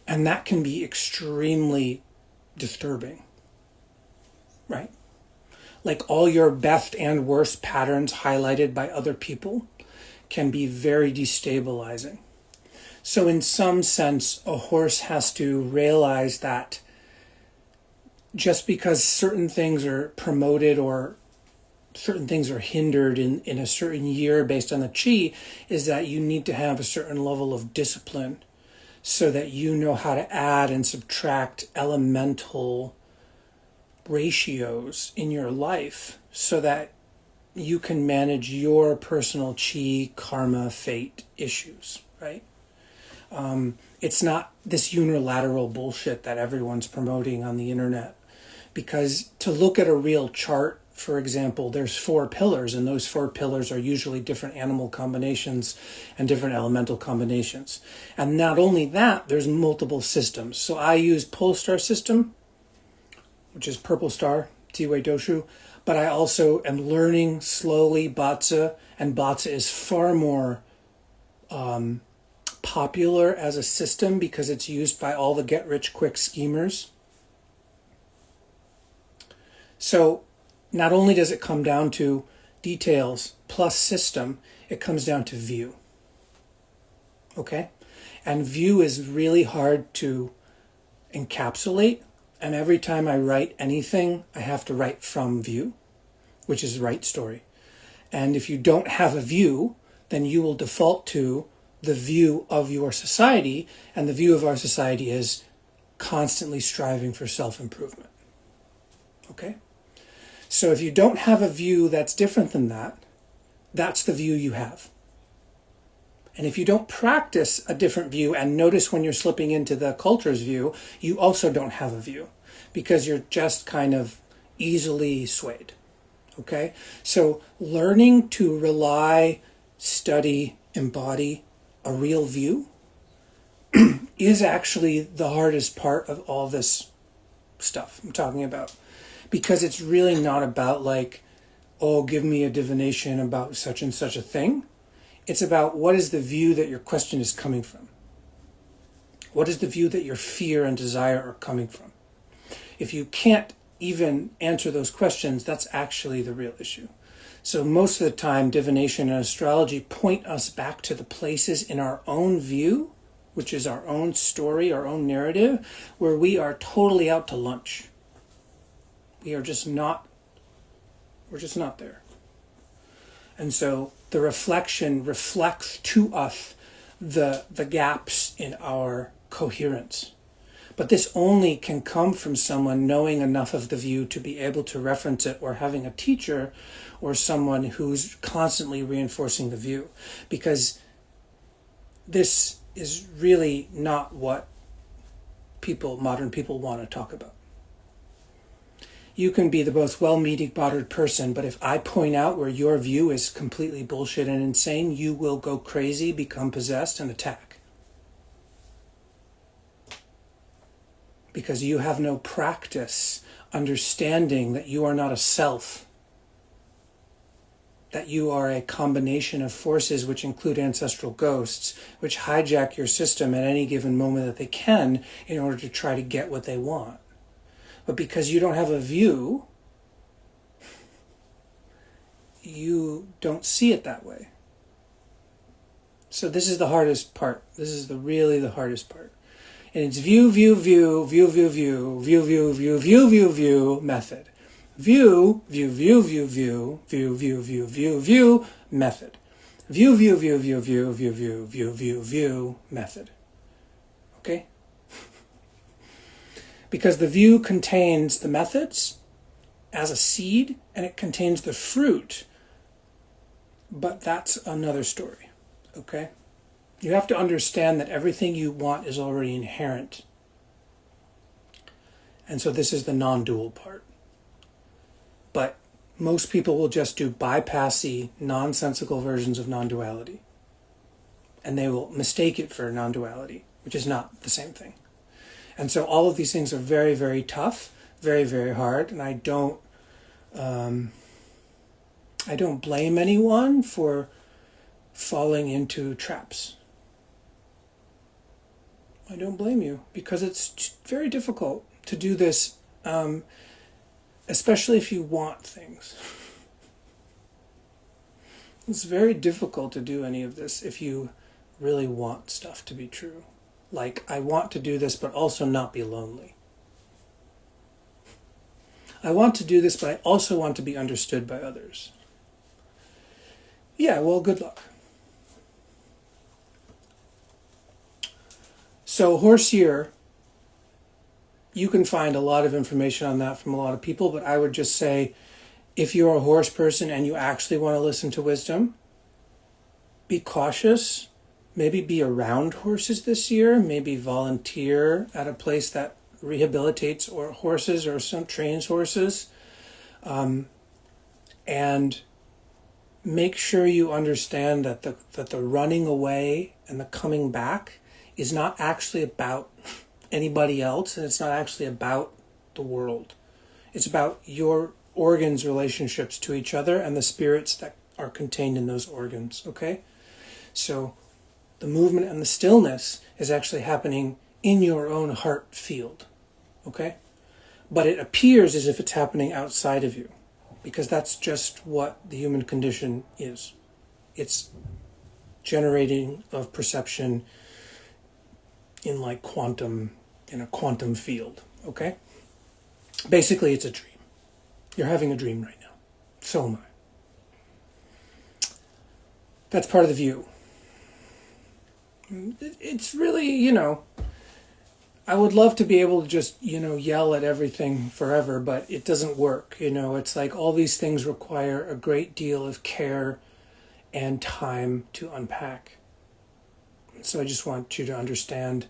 And that can be extremely disturbing, right? Like all your best and worst patterns highlighted by other people can be very destabilizing. So in some sense, a horse has to realize that just because certain things are promoted or certain things are hindered in a certain year based on the chi, is that you need to have a certain level of discipline so that you know how to add and subtract elemental ratios in your life so that you can manage your personal chi, karma, fate issues, right? It's not this unilateral bullshit that everyone's promoting on the internet. Because to look at a real chart, for example, there's 4 pillars, and those 4 pillars are usually different animal combinations and different elemental combinations. And not only that, there's multiple systems. So I use Polestar system, which is Purple Star, Tiwei Doshu, but I also am learning slowly Batsa, and Batsa is far more popular as a system because it's used by all the get-rich-quick schemers. So not only does it come down to details plus system, it comes down to view. Okay? And view is really hard to encapsulate. And every time I write anything, I have to write from view, which is right story. And if you don't have a view, then you will default to the view of your society. And the view of our society is constantly striving for self-improvement. Okay? So if you don't have a view that's different than that, that's the view you have. And if you don't practice a different view and notice when you're slipping into the culture's view, you also don't have a view because you're just kind of easily swayed. Okay? So learning to rely, study, embody a real view is actually the hardest part of all this stuff I'm talking about. Because it's really not about like, oh, give me a divination about such and such a thing. It's about what is the view that your question is coming from. What is the view that your fear and desire are coming from? If you can't even answer those questions, that's actually the real issue. So most of the time, divination and astrology point us back to the places in our own view, which is our own story, our own narrative, where we are totally out to lunch. We're just not there. And so the reflection reflects to us the gaps in our coherence. But this only can come from someone knowing enough of the view to be able to reference it, or having a teacher or someone who's constantly reinforcing the view. Because this is really not what modern people want to talk about. You can be the most well-meaning, moderate person, but if I point out where your view is completely bullshit and insane, you will go crazy, become possessed, and attack. Because you have no practice understanding that you are not a self. that you are a combination of forces which include ancestral ghosts, which hijack your system at any given moment that they can in order to try to get what they want. But because you don't have a view, you don't see it that way. So this is the hardest part. This is really the hardest part. And it's view, view, view, view, view, view, view, view, view, view, view, view method. View, view, view, view, view, view, view, view, view, view method. View, view, view, view, view, view, view, view, view, view method. Okay? Because the view contains the methods as a seed, and it contains the fruit. But that's another story. Okay? You have to understand that everything you want is already inherent. And so this is the non-dual part. But most people will just do bypassy, nonsensical versions of non-duality. And they will mistake it for non-duality, which is not the same thing. And so all of these things are very, very tough, very, very hard. And I don't blame anyone for falling into traps. I don't blame you, because it's very difficult to do this, especially if you want things. It's very difficult to do any of this if you really want stuff to be true. Like, I want to do this, but also not be lonely. I want to do this, but I also want to be understood by others. Yeah, well, good luck. So horse year, you can find a lot of information on that from a lot of people, but I would just say, if you're a horse person and you actually want to listen to wisdom, be cautious. Maybe be around horses this year. Maybe volunteer at a place that rehabilitates or horses or some trains horses. And make sure you understand that the running away and the coming back is not actually about anybody else, and it's not actually about the world. It's about your organs' relationships to each other and the spirits that are contained in those organs, okay? So the movement and the stillness is actually happening in your own heart field, okay? But it appears as if it's happening outside of you, because that's just what the human condition is. It's generating of perception in a quantum field, okay? Basically, it's a dream. You're having a dream right now. So am I. That's part of the view. It's really, I would love to be able to just, yell at everything forever, but it doesn't work. It's like all these things require a great deal of care and time to unpack. So I just want you to understand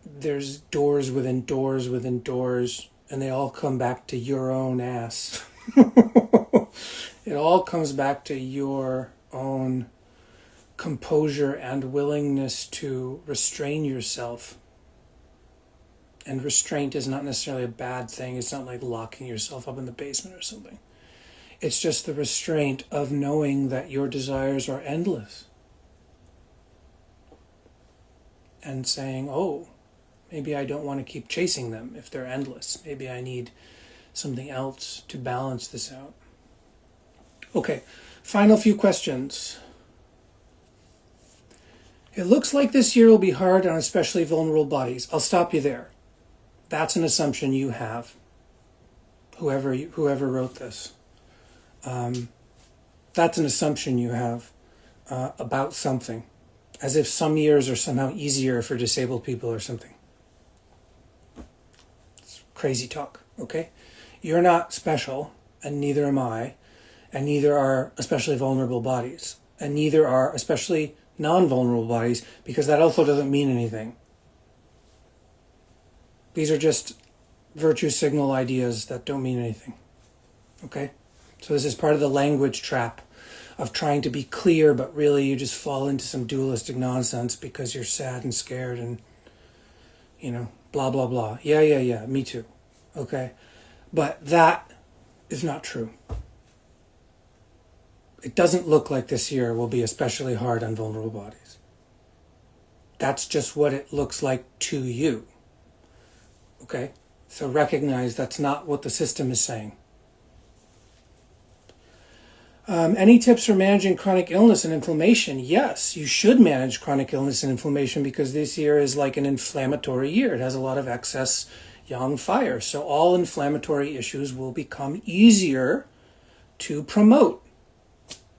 there's doors within doors within doors, and they all come back to your own ass. It all comes back to your own composure and willingness to restrain yourself. And restraint is not necessarily a bad thing. It's not like locking yourself up in the basement or something. It's just the restraint of knowing that your desires are endless. And saying, oh, maybe I don't want to keep chasing them if they're endless. Maybe I need something else to balance this out. Okay, final few questions. It looks like this year will be hard on especially vulnerable bodies. I'll stop you there. That's an assumption you have. Whoever wrote this. That's an assumption you have about something. As if some years are somehow easier for disabled people or something. It's crazy talk, okay? You're not special, and neither am I, and neither are especially vulnerable bodies, and neither are especially non-vulnerable bodies, because that also doesn't mean anything. These are just virtue signal ideas that don't mean anything, okay? So this is part of the language trap of trying to be clear, but really you just fall into some dualistic nonsense because you're sad and scared and, blah, blah, blah. Yeah, me too. Okay? But that is not true. It doesn't look like this year will be especially hard on vulnerable bodies. That's just what it looks like to you. Okay? So recognize that's not what the system is saying. Any tips for managing chronic illness and inflammation? Yes, you should manage chronic illness and inflammation because this year is like an inflammatory year. It has a lot of excess yang fire. So all inflammatory issues will become easier to promote.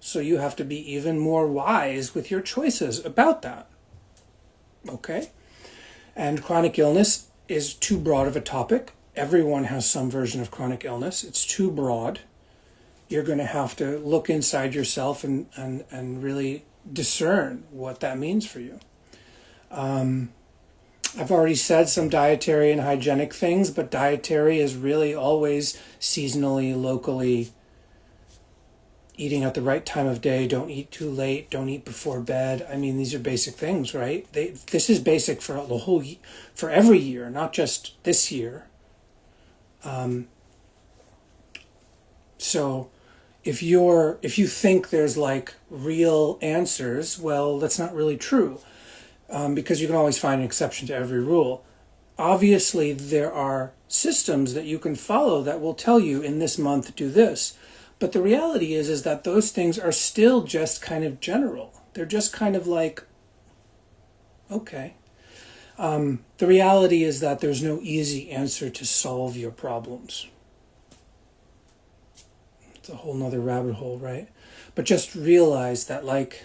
So you have to be even more wise with your choices about that. Okay? And chronic illness is too broad of a topic. Everyone has some version of chronic illness. It's too broad. You're going to have to look inside yourself and really discern what that means for you. I've already said some dietary and hygienic things, but dietary is really always seasonally, locally, eating at the right time of day, don't eat too late, don't eat before bed. I mean, these are basic things, right? This is basic for the whole, for every year, not just this year. So if you think there's like real answers, well, that's not really true, because you can always find an exception to every rule. Obviously, there are systems that you can follow that will tell you in this month do this. But the reality is that those things are still just kind of general. They're just kind of like, okay. The reality is that there's no easy answer to solve your problems. It's a whole nother rabbit hole, right? But just realize that, like,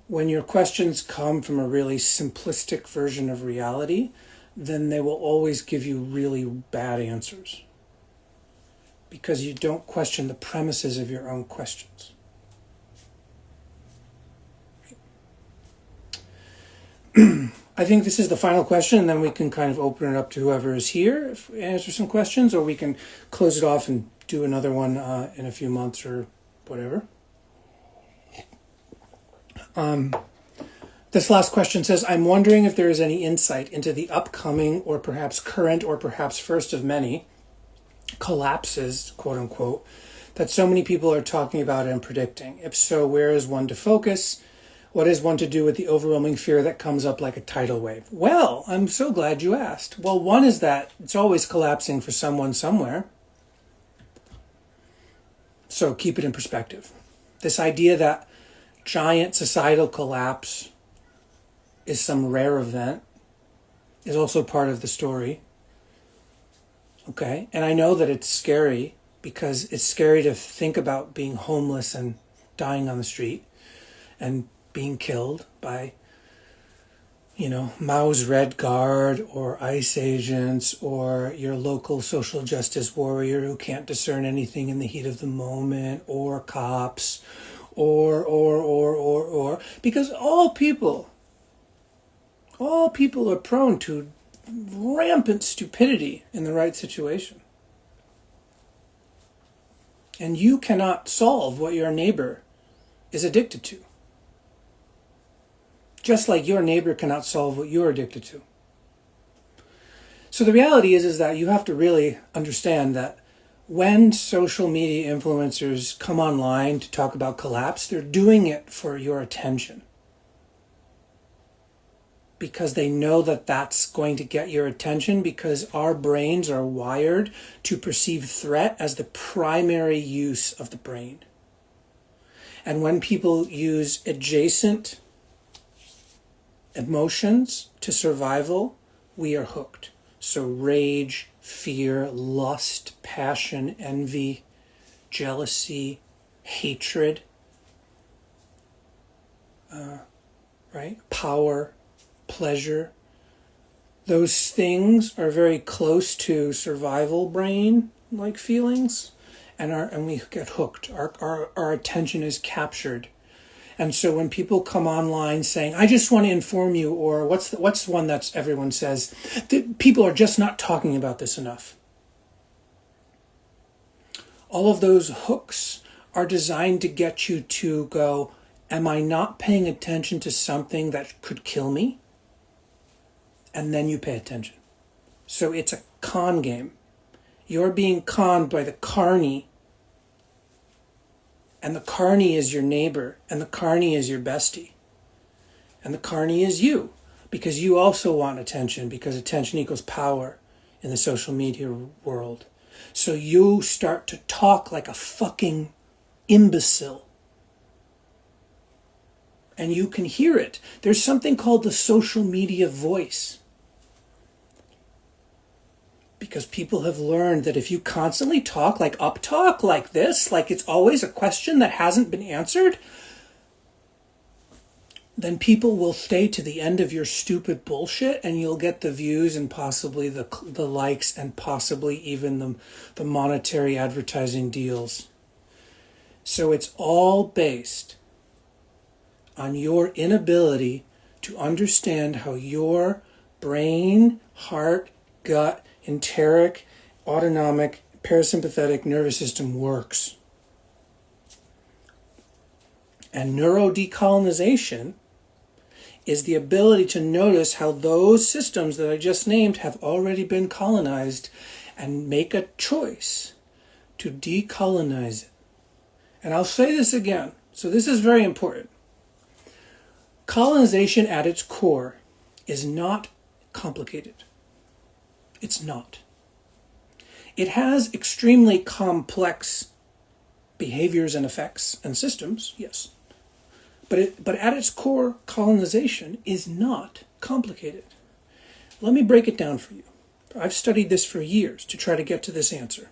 when your questions come from a really simplistic version of reality, then they will always give you really bad answers. Because you don't question the premises of your own questions. I think this is the final question, and then we can kind of open it up to whoever is here if answer some questions, or we can close it off and do another one in a few months or whatever. This last question says, I'm wondering if there is any insight into the upcoming or perhaps current or perhaps first of many collapses, quote unquote, that so many people are talking about and predicting. If so, where is one to focus? What is one to do with the overwhelming fear that comes up like a tidal wave? Well, I'm so glad you asked. Well, one is that it's always collapsing for someone somewhere. So keep it in perspective. This idea that giant societal collapse is some rare event is also part of the story. Okay, and I know that it's scary because it's scary to think about being homeless and dying on the street and being killed by, Mao's Red Guard or ICE agents or your local social justice warrior who can't discern anything in the heat of the moment, or cops, or, because all people are prone to rampant stupidity in the right situation. And you cannot solve what your neighbor is addicted to. Just like your neighbor cannot solve what you're addicted to. So the reality is that you have to really understand that when social media influencers come online to talk about collapse, they're doing it for your attention. Because they know that that's going to get your attention, because our brains are wired to perceive threat as the primary use of the brain. And when people use adjacent emotions to survival, we are hooked. So rage, fear, lust, passion, envy, jealousy, hatred, right? Power, pleasure. Those things are very close to survival brain like feelings, and we get hooked. Our attention is captured. And so when people come online saying, I just want to inform you, or what's one that everyone says, people are just not talking about this enough. All of those hooks are designed to get you to go, am I not paying attention to something that could kill me? And then you pay attention. So it's a con game. You're being conned by the carny And the carny is your neighbor, and the carny is your bestie. And the carny is you, because you also want attention, because attention equals power in the social media world. So you start to talk like a fucking imbecile. And you can hear it. There's something called the social media voice. Because people have learned that if you constantly talk like this, like it's always a question that hasn't been answered, then people will stay to the end of your stupid bullshit, and you'll get the views and possibly the likes and possibly even the monetary advertising deals. So it's all based on your inability to understand how your brain, heart, gut, enteric, autonomic, parasympathetic nervous system works. And neurodecolonization is the ability to notice how those systems that I just named have already been colonized and make a choice to decolonize it. And I'll say this again, so this is very important. Colonization at its core is not complicated. It's not. It has extremely complex behaviors and effects and systems, yes. But at its core, colonization is not complicated. Let me break it down for you. I've studied this for years to try to get to this answer.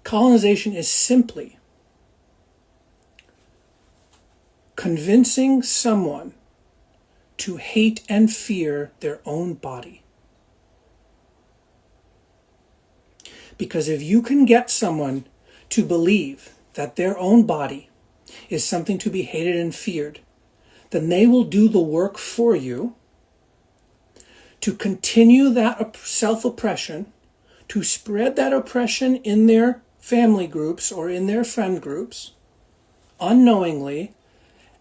Colonization is simply convincing someone to hate and fear their own body. Because if you can get someone to believe that their own body is something to be hated and feared, then they will do the work for you to continue that self-oppression, to spread that oppression in their family groups or in their friend groups, unknowingly,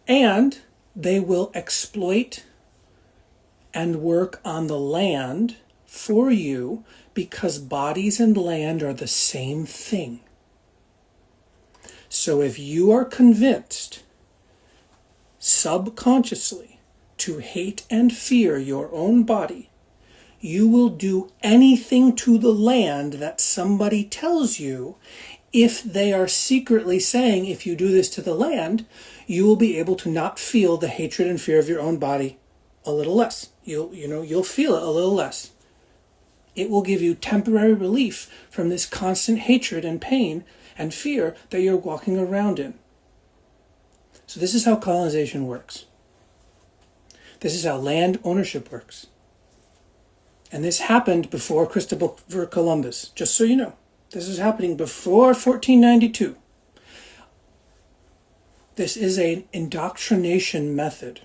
and they will exploit and work on the land for you because bodies and land are the same thing. So if you are convinced subconsciously to hate and fear your own body, you will do anything to the land that somebody tells you if they are secretly saying, if you do this to the land, you will be able to not feel the hatred and fear of your own body a little less. You'll feel it a little less. It will give you temporary relief from this constant hatred and pain and fear that you're walking around in. So this is how colonization works. This is how land ownership works. And this happened before Christopher Columbus, just so you know. This is happening before 1492. This is an indoctrination method.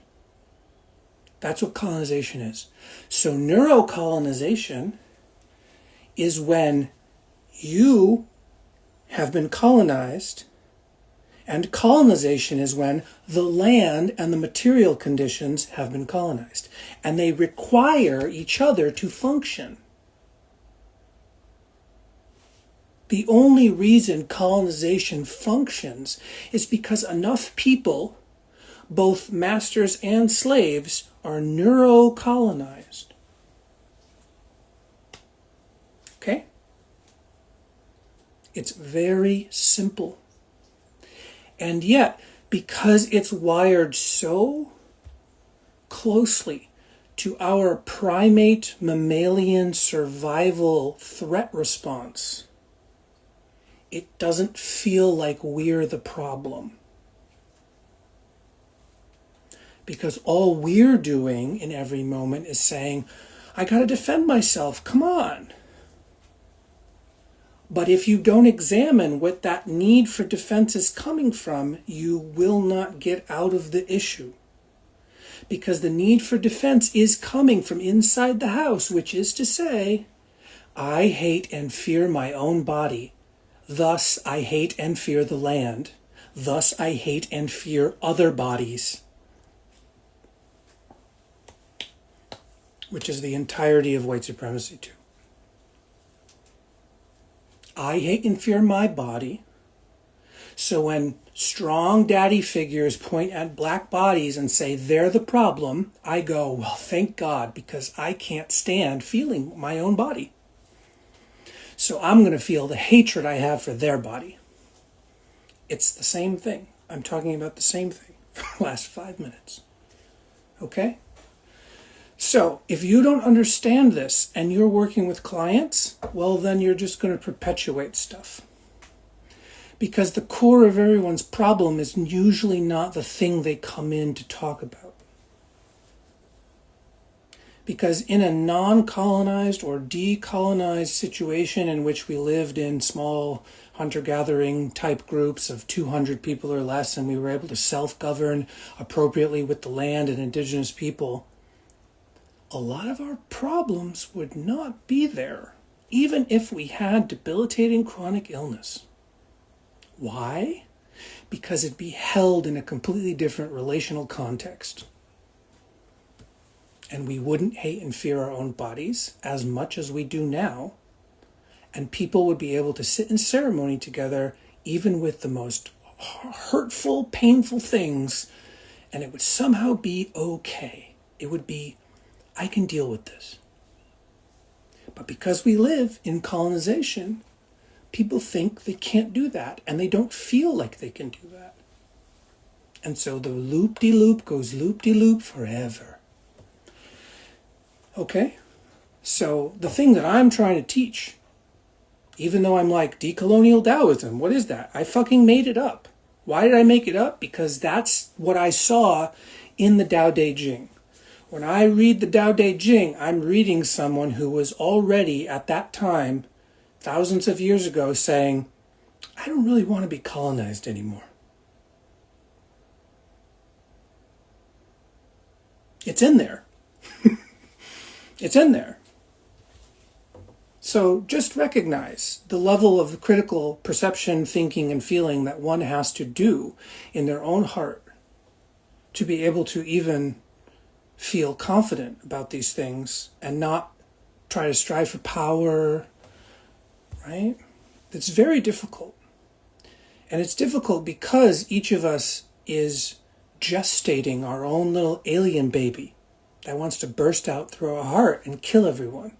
That's what colonization is. So neurocolonization is when you have been colonized, and colonization is when the land and the material conditions have been colonized, and they require each other to function. The only reason colonization functions is because enough people, both masters and slaves, are neurocolonized. Okay? It's very simple. And yet, because it's wired so closely to our primate mammalian survival threat response, it doesn't feel like we're the problem. Because all we're doing in every moment is saying, I gotta defend myself, come on. But if you don't examine what that need for defense is coming from, you will not get out of the issue. Because the need for defense is coming from inside the house, which is to say, I hate and fear my own body. Thus, I hate and fear the land. Thus, I hate and fear other bodies. Which is the entirety of white supremacy, too. I hate and fear my body. So when strong daddy figures point at black bodies and say they're the problem, I go, well, thank God, because I can't stand feeling my own body. So I'm going to feel the hatred I have for their body. It's the same thing. I'm talking about the same thing for the last 5 minutes. Okay? So if you don't understand this and you're working with clients, well, then you're just going to perpetuate stuff. Because the core of everyone's problem is usually not the thing they come in to talk about. Because in a non-colonized or decolonized situation in which we lived in small hunter-gathering type groups of 200 people or less, and we were able to self-govern appropriately with the land and indigenous people, a lot of our problems would not be there, even if we had debilitating chronic illness. Why? Because it'd be held in a completely different relational context. And we wouldn't hate and fear our own bodies as much as we do now. And people would be able to sit in ceremony together, even with the most hurtful, painful things, and it would somehow be okay. It would be, I can deal with this. But because we live in colonization, people think they can't do that, and they don't feel like they can do that. And so the loop-de-loop goes loop-de-loop forever. Okay? So the thing that I'm trying to teach, even though I'm like, decolonial Taoism, what is that? I fucking made it up. Why did I make it up? Because that's what I saw in the Tao Te Ching. When I read the Tao Te Ching, I'm reading someone who was already at that time, thousands of years ago, saying, I don't really want to be colonized anymore. It's in there. It's in there. So just recognize the level of critical perception, thinking, and feeling that one has to do in their own heart to be able to even feel confident about these things and not try to strive for power, right? It's very difficult. And it's difficult because each of us is gestating our own little alien baby that wants to burst out through our heart and kill everyone.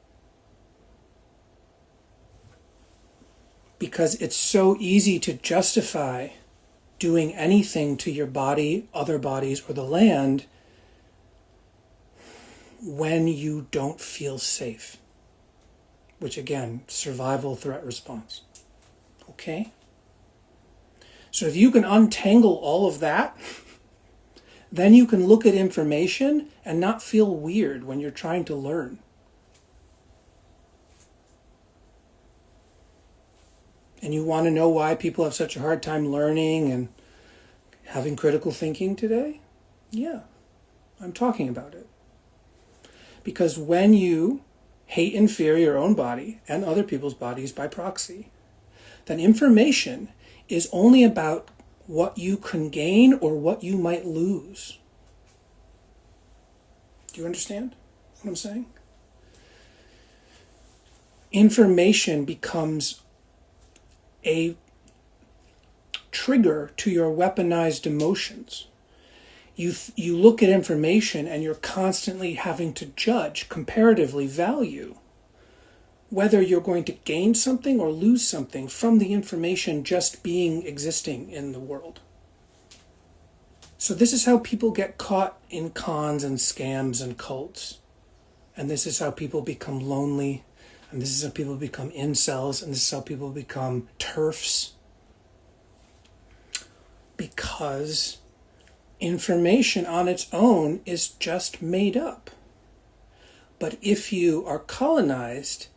Because it's so easy to justify doing anything to your body, other bodies, or the land when you don't feel safe. Which again, survival threat response. Okay? So if you can untangle all of that, then you can look at information and not feel weird when you're trying to learn. And you want to know why people have such a hard time learning and having critical thinking today? Yeah, I'm talking about it. Because when you hate and fear your own body and other people's bodies by proxy, then information is only about what you can gain or what you might lose. Do you understand what I'm saying? Information becomes a trigger to your weaponized emotions. You look at information and you're constantly having to judge, comparatively value, whether you're going to gain something or lose something from the information just existing in the world. So this is how people get caught in cons and scams and cults. And this is how people become lonely. And this is how people become incels. And this is how people become TERFs. Because information on its own is just made up. But if you are colonized,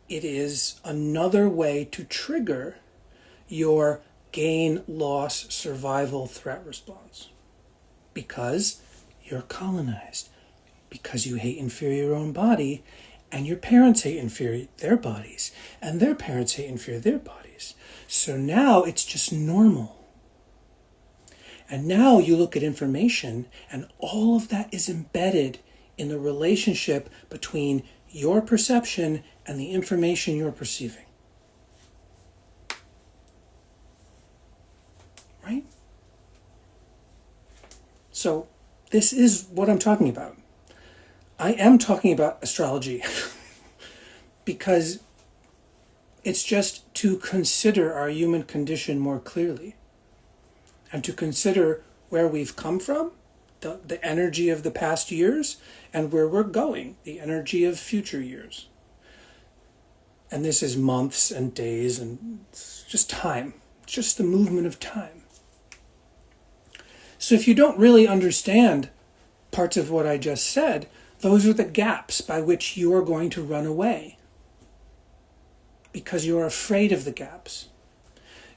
it is another way to trigger your gain, loss, survival, threat response. Because you're colonized. Because you hate and fear your own body, and your parents hate and fear their bodies, and their parents hate and fear their bodies. So now it's just normal. And now you look at information, and all of that is embedded in the relationship between your perception and the information you're perceiving. So this is what I'm talking about. I am talking about astrology because it's just to consider our human condition more clearly and to consider where we've come from, the energy of the past years, and where we're going, the energy of future years. And this is months and days, and it's just time. It's just the movement of time. So if you don't really understand parts of what I just said, those are the gaps by which you are going to run away. Because you're afraid of the gaps.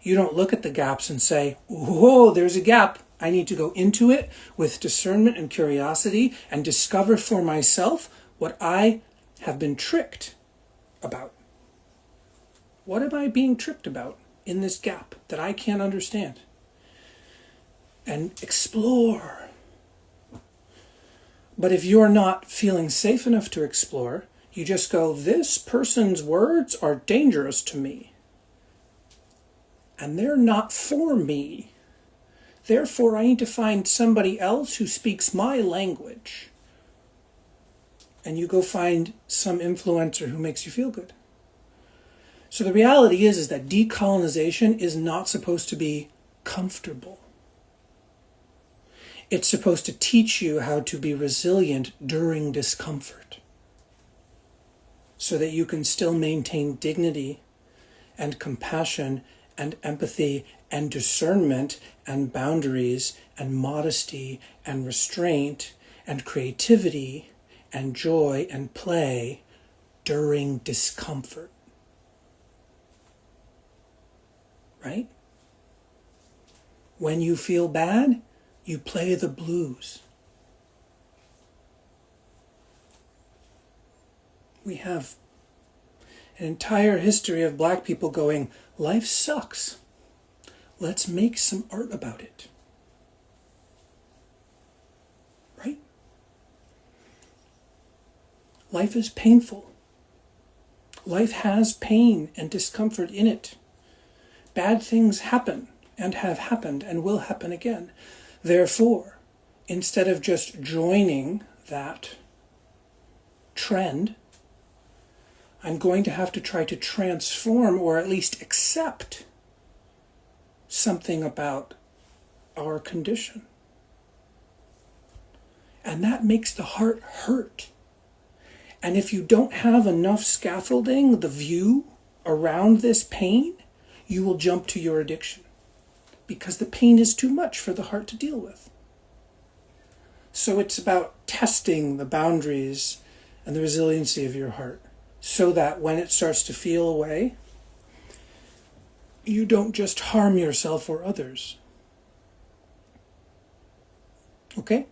You don't look at the gaps and say, whoa, there's a gap. I need to go into it with discernment and curiosity and discover for myself what I have been tricked about. What am I being tricked about in this gap that I can't understand? And explore. But if you're not feeling safe enough to explore, you just go, this person's words are dangerous to me. And they're not for me. Therefore, I need to find somebody else who speaks my language. And you go find some influencer who makes you feel good. So the reality is that decolonization is not supposed to be comfortable. It's supposed to teach you how to be resilient during discomfort so that you can still maintain dignity and compassion and empathy and discernment and boundaries and modesty and restraint and creativity and joy and play during discomfort. Right? When you feel bad, you play the blues. We have an entire history of Black people going, life sucks. Let's make some art about it. Right? Life is painful. Life has pain and discomfort in it. Bad things happen and have happened and will happen again. Therefore, instead of just joining that trend, I'm going to have to try to transform or at least accept something about our condition. And that makes the heart hurt. And if you don't have enough scaffolding, the view around this pain, you will jump to your addiction because the pain is too much for the heart to deal with. So it's about testing the boundaries and the resiliency of your heart so that when it starts to feel away, you don't just harm yourself or others. Okay?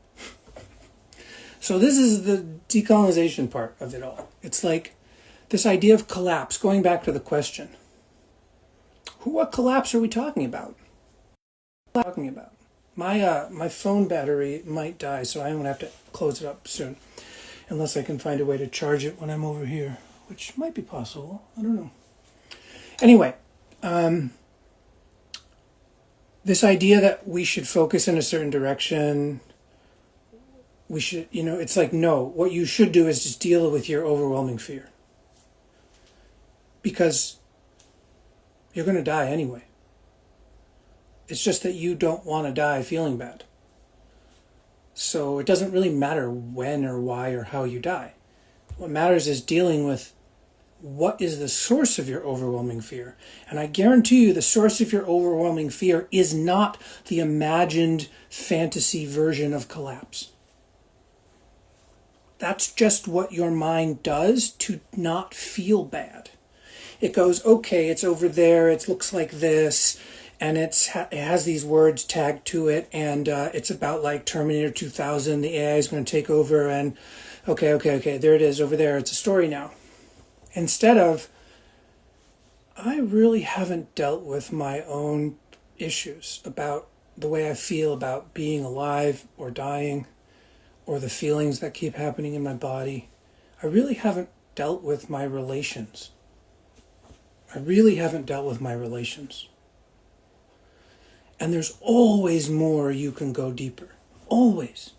So this is the decolonization part of it all. It's like this idea of collapse, going back to the question. What collapse are we talking about? My phone battery might die, so I'm going to have to close it up soon. Unless I can find a way to charge it when I'm over here, which might be possible. I don't know. Anyway, this idea that we should focus in a certain direction, we should, it's like, no, what you should do is just deal with your overwhelming fear. Because you're going to die anyway. It's just that you don't want to die feeling bad. So it doesn't really matter when or why or how you die. What matters is dealing with what is the source of your overwhelming fear. And I guarantee you the source of your overwhelming fear is not the imagined fantasy version of collapse. That's just what your mind does to not feel bad. It goes, okay, it's over there, it looks like this, and it has these words tagged to it, and it's about like Terminator 2000, the AI is going to take over, and okay, there it is over there, it's a story now. Instead of, I really haven't dealt with my own issues about the way I feel about being alive or dying, or the feelings that keep happening in my body. I really haven't dealt with my relations. And there's always more you can go deeper. Always.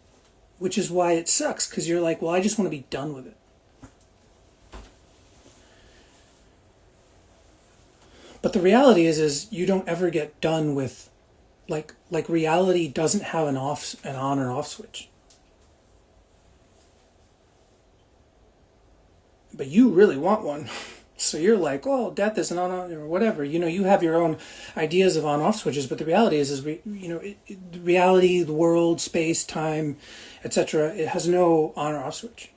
Which is why it sucks, because you're like, well, I just want to be done with it. But the reality is you don't ever get done with, like reality doesn't have an on or off switch. But you really want one. So you're like, oh, death is an on or whatever. You have your own ideas of on-off switches, but the reality is reality, the world, space, time, etc. It has no on or off switch.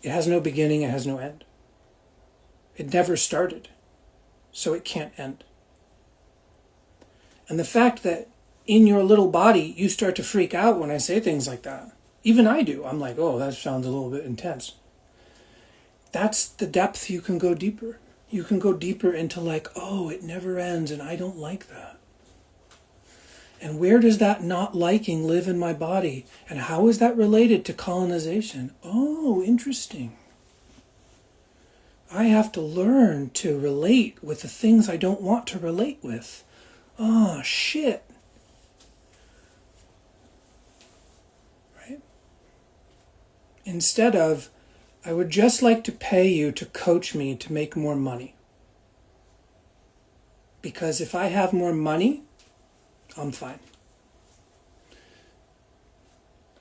It has no beginning. It has no end. It never started, so it can't end. And the fact that in your little body you start to freak out when I say things like that, even I do. I'm like, oh, that sounds a little bit intense. That's the depth you can go deeper. You can go deeper into like, oh, it never ends and I don't like that. And where does that not liking live in my body? And how is that related to colonization? Oh, interesting. I have to learn to relate with the things I don't want to relate with. Oh, shit. Right? Instead of, I would just like to pay you to coach me to make more money. Because if I have more money, I'm fine.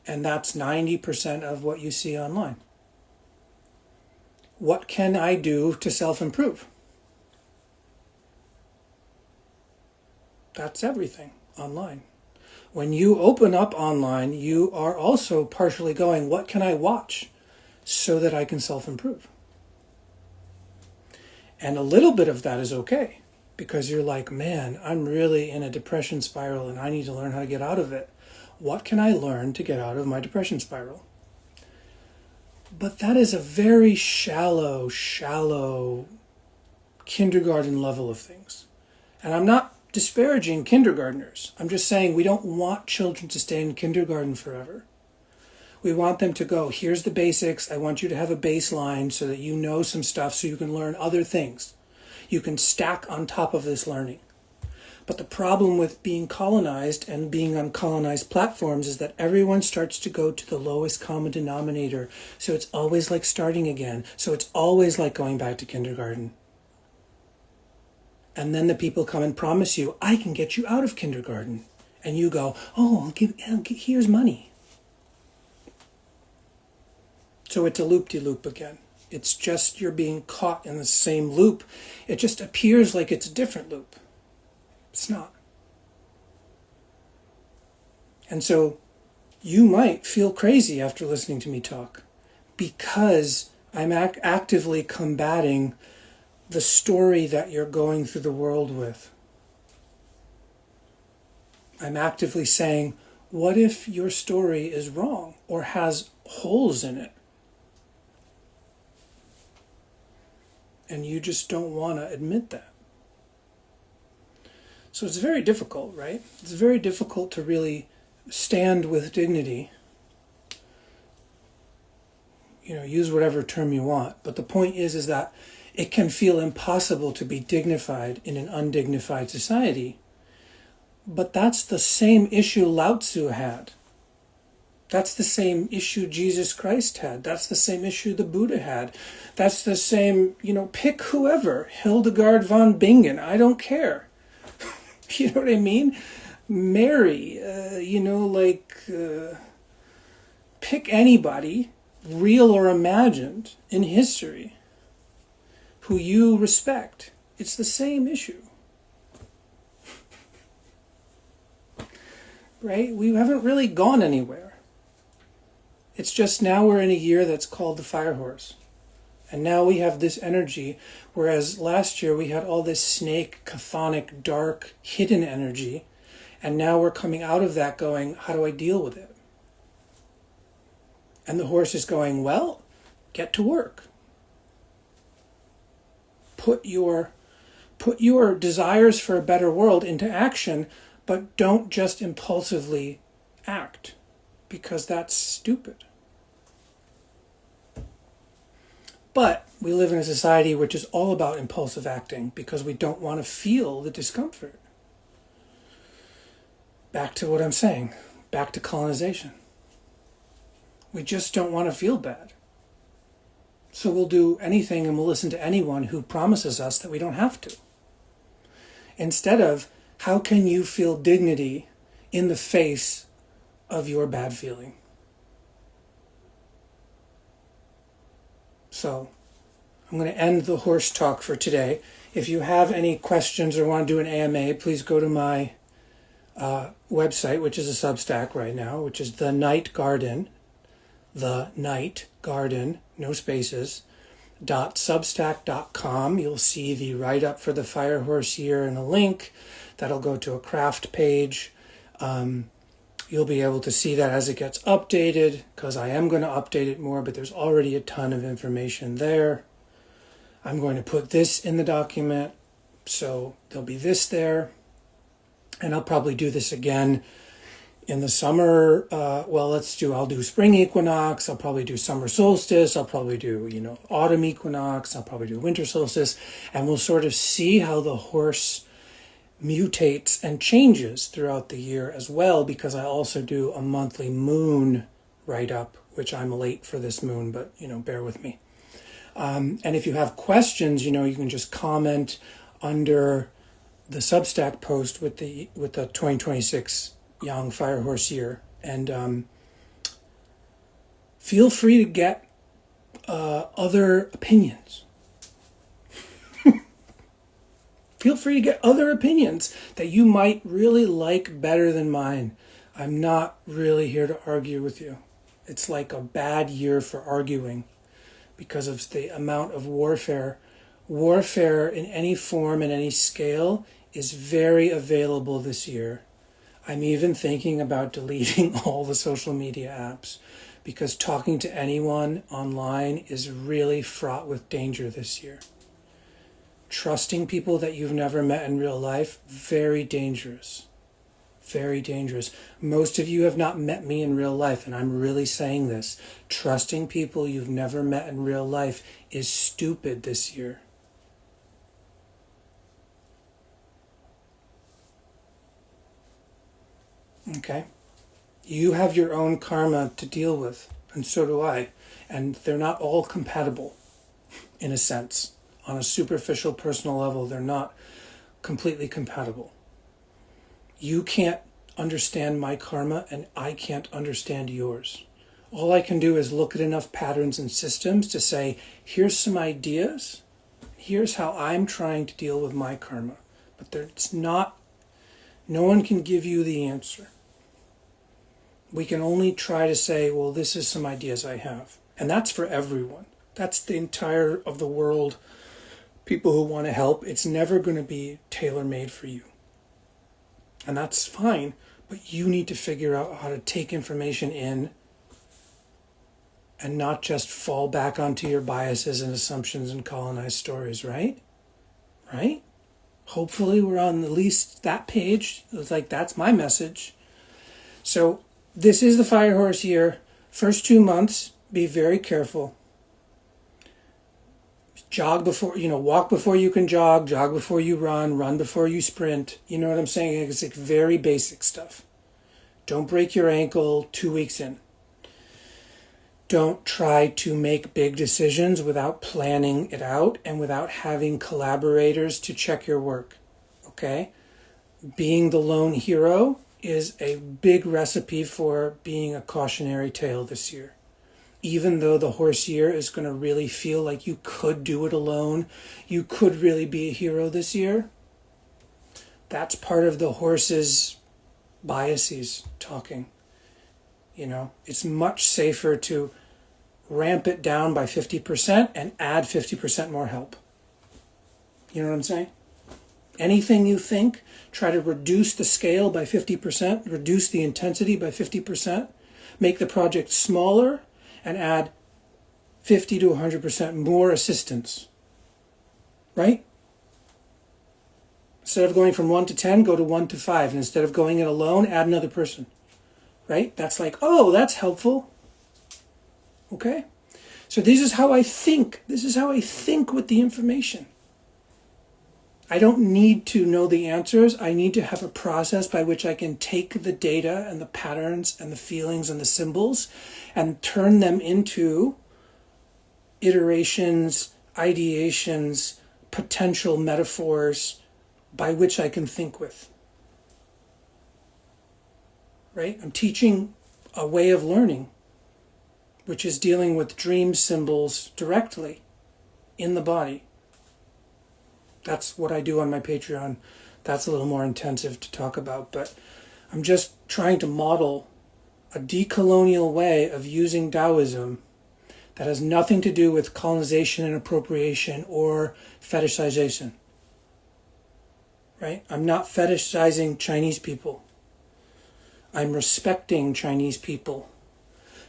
And that's 90% of what you see online. What can I do to self-improve? That's everything online. When you open up online, you are also partially going, what can I watch so that I can self-improve? And a little bit of that is okay, because you're like, man, I'm really in a depression spiral and I need to learn how to get out of it. What can I learn to get out of my depression spiral? But that is a very shallow kindergarten level of things. And I'm not disparaging kindergartners. I'm just saying we don't want children to stay in kindergarten forever. We want them to go, here's the basics. I want you to have a baseline so that you know some stuff so you can learn other things. You can stack on top of this learning. But the problem with being colonized and being on colonized platforms is that everyone starts to go to the lowest common denominator. So it's always like starting again. So it's always like going back to kindergarten. And then the people come and promise you, I can get you out of kindergarten. And you go, oh, here's money. So it's a loop-de-loop again. It's just you're being caught in the same loop. It just appears like it's a different loop. It's not. And so you might feel crazy after listening to me talk because I'm actively combating the story that you're going through the world with. I'm actively saying, what if your story is wrong or has holes in it? And you just don't want to admit that. So it's very difficult, right? It's very difficult to really stand with dignity. Use whatever term you want. But the point is that it can feel impossible to be dignified in an undignified society. But that's the same issue Lao Tzu had. That's the same issue Jesus Christ had. That's the same issue the Buddha had. That's the same, pick whoever. Hildegard von Bingen. I don't care. You know what I mean? Mary, pick anybody, real or imagined, in history, who you respect. It's the same issue. Right? We haven't really gone anywhere. It's just now we're in a year that's called the Fire Horse. And now we have this energy, whereas last year we had all this snake, chthonic, dark, hidden energy. And now we're coming out of that going, how do I deal with it? And the horse is going, well, get to work. Put your desires for a better world into action, but don't just impulsively act, because that's stupid. But we live in a society which is all about impulsive acting because we don't want to feel the discomfort. Back to what I'm saying, back to colonization. We just don't want to feel bad. So we'll do anything and we'll listen to anyone who promises us that we don't have to. Instead of, how can you feel dignity in the face of your bad feeling? So I'm going to end the horse talk for today. If you have any questions or want to do an AMA, please go to my website, which is a Substack right now, which is The Night Garden, no spaces, .substack.com. You'll see the write-up for the Fire Horse Year and a link that'll go to a craft page. You'll be able to see that as it gets updated, because I am going to update it more, but there's already a ton of information there. I'm going to put this in the document, so there'll be this there. And I'll probably do this again in the summer. I'll do spring equinox. I'll probably do summer solstice. I'll probably do, autumn equinox. I'll probably do winter solstice. And we'll sort of see how the horse mutates and changes throughout the year as well, because I also do a monthly moon write-up, which I'm late for this moon, but, bear with me. And if you have questions, you can just comment under the Substack post with the 2026 Yang Fire Horse Year, and feel free to get other opinions. Feel free to get other opinions that you might really like better than mine. I'm not really here to argue with you. It's like a bad year for arguing because of the amount of warfare. Warfare in any form and any scale is very available this year. I'm even thinking about deleting all the social media apps, because talking to anyone online is really fraught with danger this year. Trusting people that you've never met in real life, very dangerous. Very dangerous. Most of you have not met me in real life, and I'm really saying this. Trusting people you've never met in real life is stupid this year. Okay? You have your own karma to deal with, and so do I. And they're not all compatible, in a sense. On a superficial personal level, they're not completely compatible. You can't understand my karma, and I can't understand yours. All I can do is look at enough patterns and systems to say, here's some ideas, here's how I'm trying to deal with my karma. But it's not, no one can give you the answer. We can only try to say, well, this is some ideas I have. And that's for everyone. That's the entire of the world. People who want to help, it's never going to be tailor-made for you. And that's fine, but you need to figure out how to take information in and not just fall back onto your biases and assumptions and colonized stories, right? Right? Hopefully we're on at least that page. It's like, that's my message. So this is the Fire Horse Year. First 2 months, be very careful. Jog before, walk before you can jog before you run before you sprint. You know what I'm saying? It's like very basic stuff. Don't break your ankle 2 weeks in. Don't try to make big decisions without planning it out and without having collaborators to check your work. Okay? Being the lone hero is a big recipe for being a cautionary tale this year. Even though the horse year is going to really feel like you could do it alone, you could really be a hero this year, that's part of the horse's biases talking. It's much safer to ramp it down by 50% and add 50% more help. You know what I'm saying? Anything you think, try to reduce the scale by 50%, reduce the intensity by 50%, make the project smaller, and add 50 to 100% more assistance. Right? Instead of going from 1 to 10, go to 1 to 5. And instead of going it alone, add another person. Right? That's like, oh, that's helpful. Okay? So this is how I think. This is how I think with the information. I don't need to know the answers. I need to have a process by which I can take the data and the patterns and the feelings and the symbols and turn them into iterations, ideations, potential metaphors by which I can think with. Right? I'm teaching a way of learning, which is dealing with dream symbols directly in the body. That's what I do on my Patreon. That's a little more intensive to talk about, but I'm just trying to model a decolonial way of using Taoism that has nothing to do with colonization and appropriation or fetishization. Right? I'm not fetishizing Chinese people. I'm respecting Chinese people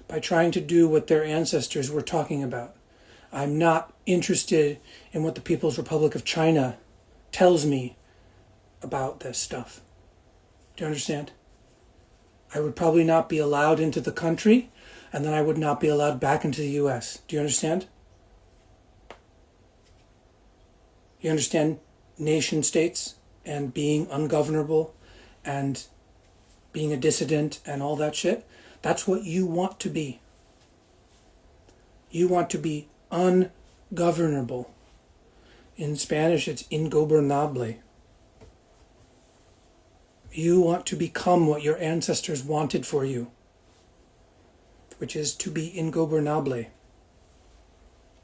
by trying to do what their ancestors were talking about. I'm not interested in what the People's Republic of China tells me about this stuff. Do you understand? I would probably not be allowed into the country, and then I would not be allowed back into the US. Do you understand? You understand nation states and being ungovernable and being a dissident and all that shit? That's what you want to be. You want to be ungovernable. In Spanish, it's ingobernable. You want to become what your ancestors wanted for you, which is to be ingobernable.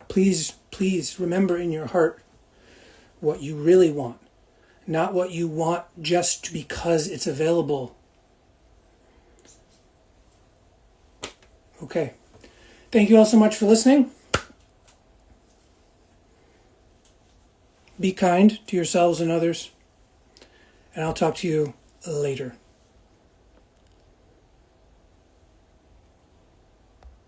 Please, please remember in your heart what you really want, not what you want just because it's available. Okay. Thank you all so much for listening. Be kind to yourselves and others, and I'll talk to you later.